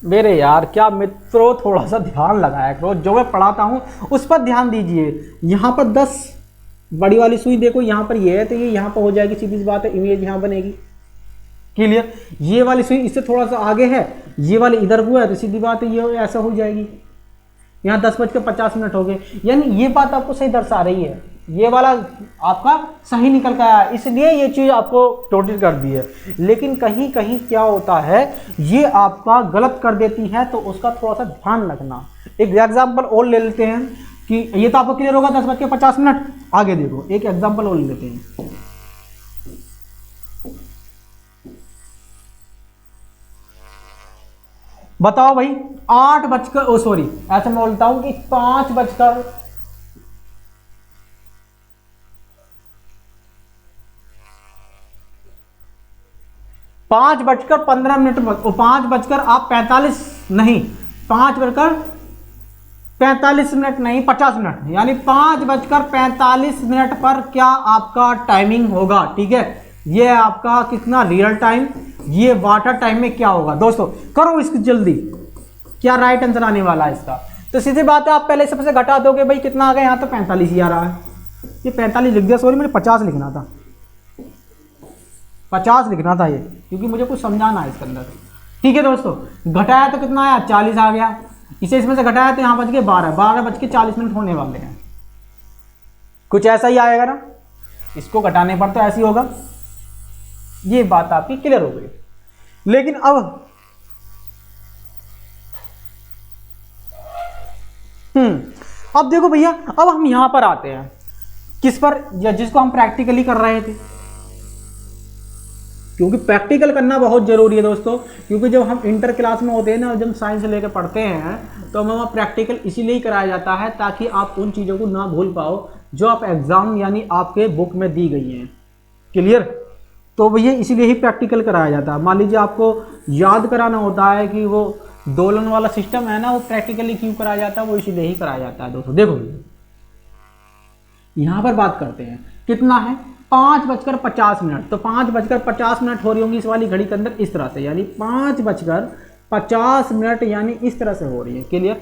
मेरे यार क्या मित्रों, थोड़ा सा ध्यान लगाया करो, जो मैं पढ़ाता हूं उस पर ध्यान दीजिए। यहां पर 10 बड़ी वाली सुई देखो, यहां पर ये है, तो ये यहां पर हो जाएगी, सीधी सी बात है, इमेज यहां बनेगी। क्लियर, ये वाली सुई इससे थोड़ा सा आगे है, ये वाली इधर हुआ है, तो सीधी बात है ये ऐसा हो जाएगी। यहां 10:50 हो गए, यानी ये बात आपको सही दर्शा रही है, ये वाला आपका सही निकल का आया, इसलिए ये चीज आपको नोटिस कर दी है। लेकिन कहीं कहीं क्या होता है, ये आपका गलत कर देती है, तो उसका थोड़ा सा ध्यान रखना। एक एग्जाम्पल और ले लेते हैं कि ये तो आपको क्लियर होगा 10:50। आगे देखो एक एग्जाम्पल और ले लेते हैं। बताओ भाई 8 बजकर, सॉरी ऐसा मैं बोलता हूं कि 5 बजकर 5:15, 5:45 नहीं, 5:45 नहीं, 50 मिनट, यानी 5:45 पर क्या आपका टाइमिंग होगा, ठीक है। ये आपका कितना रियल टाइम, ये वाटर टाइम में क्या होगा दोस्तों, करो इसकी जल्दी, क्या राइट आंसर आने वाला है इसका। तो सीधी बात है, आप पहले सबसे घटा दोगे, भाई कितना आ गया, यहाँ तो 45 ही आ रहा है, ये 45 लिख दिया, सॉरी मैंने 50 लिखना था, 50 लिखना था ये, क्योंकि मुझे कुछ समझाना है इसके अंदर, ठीक है दोस्तों। घटाया तो कितना आया, 40 आ गया, इसे इसमें से घटाया तो यहाँ बच गए 12:40 होने वाले हैं, कुछ ऐसा ही आएगा ना, इसको घटाने पर तो ऐसे ही होगा। ये बात आपकी क्लियर हो गई। लेकिन अब देखो भैया, अब हम यहां पर आते हैं किस पर, या जिसको हम प्रैक्टिकली कर रहे थे, क्योंकि प्रैक्टिकल करना बहुत जरूरी है दोस्तों। क्योंकि जब हम इंटर क्लास में होते हैं ना, जब साइंस लेकर पढ़ते हैं, तो हमें वहाँ प्रैक्टिकल इसीलिए कराया जाता है ताकि आप उन चीज़ों को ना भूल पाओ जो आप एग्जाम यानी आपके बुक में दी गई हैं। क्लियर, तो भैया इसीलिए ही प्रैक्टिकल कराया जाता है। मान लीजिए आपको याद कराना होता है कि वो दोलन वाला सिस्टम है ना, वो प्रैक्टिकली क्यों कराया जाता है, वो इसीलिए ही कराया जाता है दोस्तों। देखो यहाँ पर बात करते हैं, कितना है 5:50। तो 5:50 हो रही होंगी इस वाली घड़ी के अंदर इस तरह से, यानी 5:50 यानी इस तरह से हो रही है। क्लियर?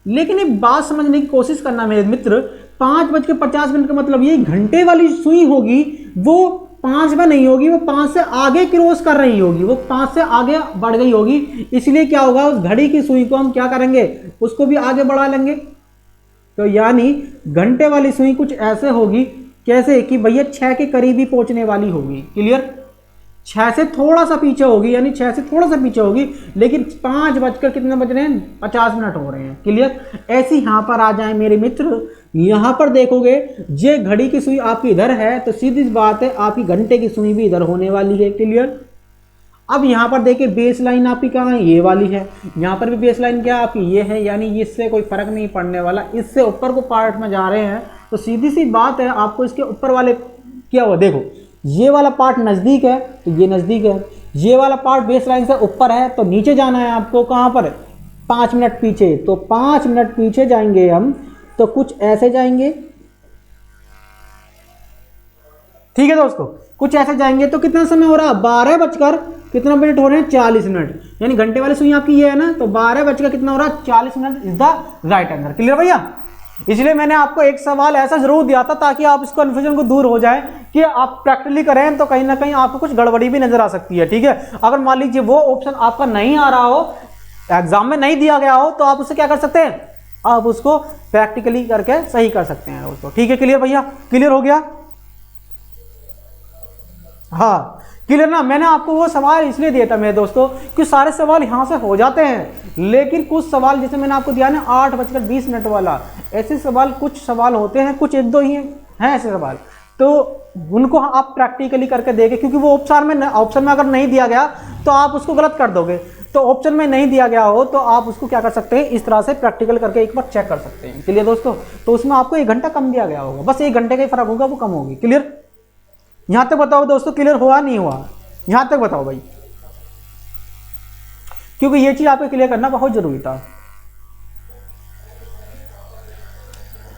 लेकिन एक बात समझने की कोशिश करना मेरे मित्र, 5:50 का मतलब ये घंटे वाली सुई होगी वो 5 में नहीं होगी, वो 5 से आगे क्रॉस कर रही होगी, वो 5 से आगे बढ़ गई होगी। इसलिए क्या होगा, उस घड़ी की सुई को हम क्या करेंगे, उसको भी आगे बढ़ा लेंगे। तो यानी घंटे वाली सुई कुछ ऐसे होगी, कैसे कि भैया 6 के करीब ही पहुंचने वाली होगी। क्लियर? 6 से थोड़ा सा पीछे होगी, यानी 6 से थोड़ा सा पीछे होगी, लेकिन 5 बजकर कितने बज रहे हैं, 50 हो रहे हैं। क्लियर? ऐसे यहाँ पर आ जाए मेरे मित्र, यहाँ पर देखोगे ये घड़ी की सुई आपकी इधर है, तो सीधी बात है आपकी घंटे की सुई भी इधर होने वाली है। क्लियर? अब यहाँ पर देखिए बेस लाइन आपकी कहाँ है, ये वाली है। यहाँ पर भी बेस लाइन क्या आपकी ये है, यानी इससे कोई फर्क नहीं पड़ने वाला। इससे ऊपर को पार्ट में जा रहे हैं तो सीधी सी बात है आपको इसके ऊपर वाले क्या हुआ, देखो ये वाला पार्ट नज़दीक है तो ये नज़दीक है, ये वाला पार्ट बेस लाइन से ऊपर है तो नीचे जाना है आपको। कहाँ पर? 5 मिनट पीछे। तो 5 मिनट पीछे जाएंगे हम, तो कुछ ऐसे जाएंगे। ठीक है दोस्तों, कुछ ऐसे जाएंगे तो कितना समय हो रहा है, 12 बजकर कितना मिनट हो रहे हैं, 40 मिनट। यानी घंटे वाली सुई आपकी ये है ना, तो 12 बजकर कितना हो रहा है, 40 minute is the right answer. Clear भैया? इसलिए मैंने आपको एक सवाल ऐसा जरूर दिया था ताकि आप इस कन्फ्यूजन को दूर हो जाए कि आप प्रैक्टिकली करें तो कहीं ना कहीं आपको कुछ गड़बड़ी भी नजर आ सकती है। ठीक है? अगर मान लीजिए वो ऑप्शन आपका नहीं आ रहा हो, एग्जाम में नहीं दिया गया हो, तो आप उससे क्या कर सकते हैं, आप उसको प्रैक्टिकली करके सही कर सकते हैं दोस्तों। ठीक है? क्लियर भैया? क्लियर हो गया? हाँ क्लियर ना। मैंने आपको वो सवाल इसलिए दिया था मेरे दोस्तों कि सारे सवाल यहाँ से हो जाते हैं, लेकिन कुछ सवाल जैसे मैंने आपको दिया ना 8:20 वाला, ऐसे सवाल कुछ सवाल होते हैं, कुछ एक दो ही हैं ऐसे सवाल, तो उनको आप प्रैक्टिकली करके देखें। क्योंकि वो ऑप्शन में अगर नहीं दिया गया तो आप उसको गलत कर दोगे। तो ऑप्शन में नहीं दिया गया हो तो आप उसको क्या कर सकते हैं, इस तरह से प्रैक्टिकल करके एक बार चेक कर सकते हैं। क्लियर दोस्तों? तो उसमें आपको 1 घंटा कम दिया गया होगा, बस 1 घंटे का ही फर्क होगा, वो कम होगी। क्लियर? यहां तक बताओ दोस्तों, क्लियर हुआ नहीं हुआ, यहां तक बताओ भाई, क्योंकि ये चीज आपको क्लियर करना बहुत जरूरी था।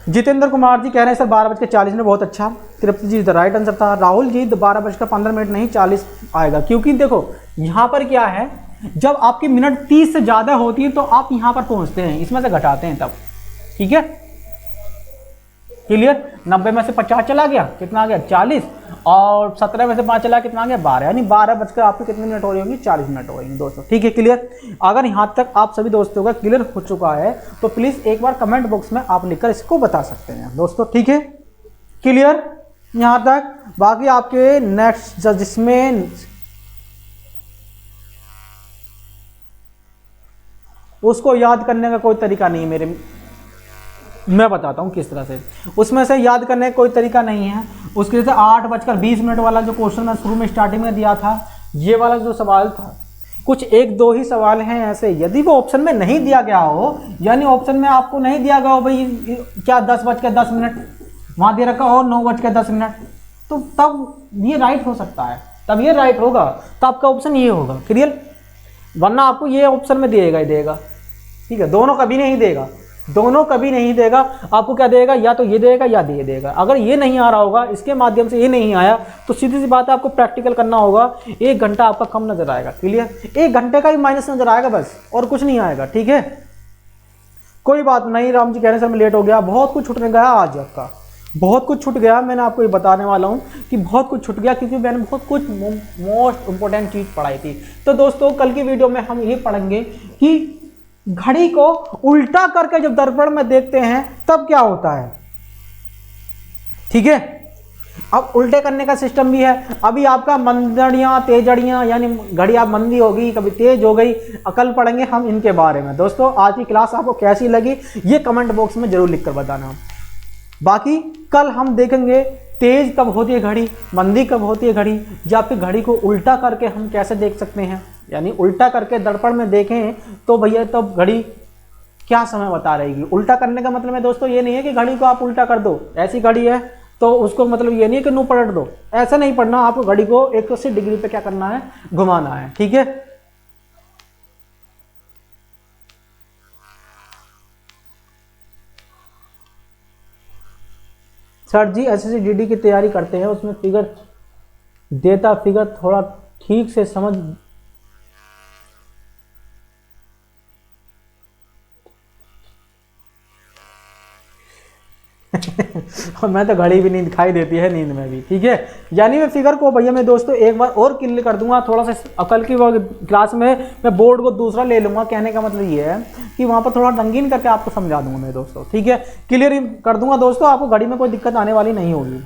जितेंद्र कुमार जी कह रहे हैं सर 12:40 बहुत अच्छा। तृप्ति जी द राइट आंसर था। राहुल जी 12:15 नहीं 40 आएगा, क्योंकि देखो यहां पर क्या है, जब आपकी मिनट 30 से ज्यादा होती है तो आप यहां पर पहुंचते हैं, इसमें से घटाते हैं तब। ठीक है? क्लियर? 90 में से 50 चला गया, कितना आ गया 40, और 17 में से 5 चला कितना आ गया 12, यानी 12 बजकर आपके कितने मिनट हो रही होंगी, 40 मिनट हो रही दोस्तों। ठीक है? क्लियर? अगर यहाँ तक आप सभी दोस्तों का क्लियर हो चुका है तो प्लीज एक बार कमेंट बॉक्स में आप लिखकर इसको बता सकते हैं दोस्तों। ठीक है? क्लियर यहाँ तक? बाकी आपके नेक्स्ट जिसमें उसको याद करने का कोई तरीका नहीं है मैं बताता हूं किस तरह से उसमें से याद करने का कोई तरीका नहीं है। उसके जैसे 8:20 वाला जो क्वेश्चन मैं शुरू में स्टार्टिंग में दिया था, ये वाला जो सवाल था, कुछ 1-2 ही सवाल हैं ऐसे, यदि वो ऑप्शन में नहीं दिया गया हो, यानी ऑप्शन में आपको नहीं दिया गया हो भाई क्या 10:10 वहां दे रखा हो 9:10, तो तब ये राइट हो सकता है, तब ये राइट होगा, तो आपका ऑप्शन ये होगा। क्लियर? वरना आपको ये ऑप्शन में देगा ही देगा। ठीक है? दोनों कभी नहीं देगा, दोनों कभी नहीं देगा। आपको क्या देगा, या तो ये देगा या ये देगा। अगर ये नहीं आ रहा होगा, इसके माध्यम से ये नहीं आया, तो सीधी सी बात है आपको प्रैक्टिकल करना होगा, 1 घंटा आपका कम नजर आएगा। क्लियर? 1 घंटे का ही माइनस नजर आएगा बस, और कुछ नहीं आएगा। ठीक है? कोई बात नहीं। राम जी कह रहे हैं सर मैं लेट हो गया, बहुत कुछ छूटने गया आज, आपका बहुत कुछ छूट गया। मैंने आपको ये बताने वाला हूँ कि बहुत कुछ छूट गया, क्योंकि मैंने बहुत कुछ मोस्ट इंपॉर्टेंट चीज पढ़ाई थी। तो दोस्तों कल की वीडियो में हम ये पढ़ेंगे कि घड़ी को उल्टा करके जब दर्पण में देखते हैं तब क्या होता है। ठीक है? अब उल्टे करने का सिस्टम भी है। अभी आपका मंदड़ियां तेजड़ियां, यानी घड़ी आप मंदी होगी कभी तेज हो गई, अकल पढ़ेंगे हम इनके बारे में। दोस्तों आज की क्लास आपको कैसी लगी ये कमेंट बॉक्स में जरूर लिखकर बताना। बाकी कल हम देखेंगे तेज कब होती है घड़ी, मंदी कब होती है घड़ी, या फिर घड़ी को उल्टा करके हम कैसे देख सकते हैं, यानी उल्टा करके दर्पण में देखें तो भैया तब घड़ी क्या समय बता रहेगी। उल्टा करने का मतलब है दोस्तों ये नहीं है कि घड़ी को आप उल्टा कर दो, ऐसी घड़ी है तो उसको मतलब ये नहीं है कि नो पलट दो, ऐसा नहीं पढ़ना। आपको घड़ी को 180 डिग्री पे क्या करना है, घुमाना है, ठीक है। सर जी एसएससी जीडी की तैयारी करते हैं, उसमें फिगर देता, फिगर थोड़ा ठीक से समझ और मैं तो घड़ी भी नहीं दिखाई देती है नींद में भी, ठीक है। यानी मैं फिगर को भैया मैं दोस्तों एक बार और क्लियर कर दूंगा, थोड़ा सा अकल की क्लास में मैं बोर्ड को दूसरा ले लूंगा। कहने का मतलब ये है कि वहां पर थोड़ा रंगीन करके आपको समझा दूंगा मैं दोस्तों, ठीक है। क्लियर कर दूंगा दोस्तों, आपको घड़ी में कोई दिक्कत आने वाली नहीं होगी।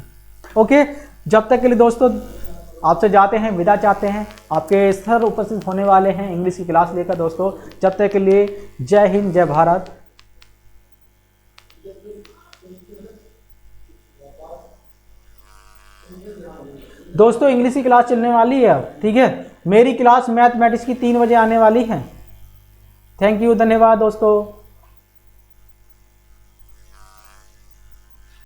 ओके, जब तक के लिए दोस्तों आपसे जाते हैं, विदा चाहते हैं। आपके सर उपस्थित होने वाले हैं इंग्लिश की क्लास लेकर दोस्तों। जब तक के लिए जय हिंद, जय भारत। दोस्तों इंग्लिश की क्लास चलने वाली है अब, ठीक है। मेरी क्लास मैथमेटिक्स की 3 बजे आने वाली है। थैंक यू, धन्यवाद दोस्तों।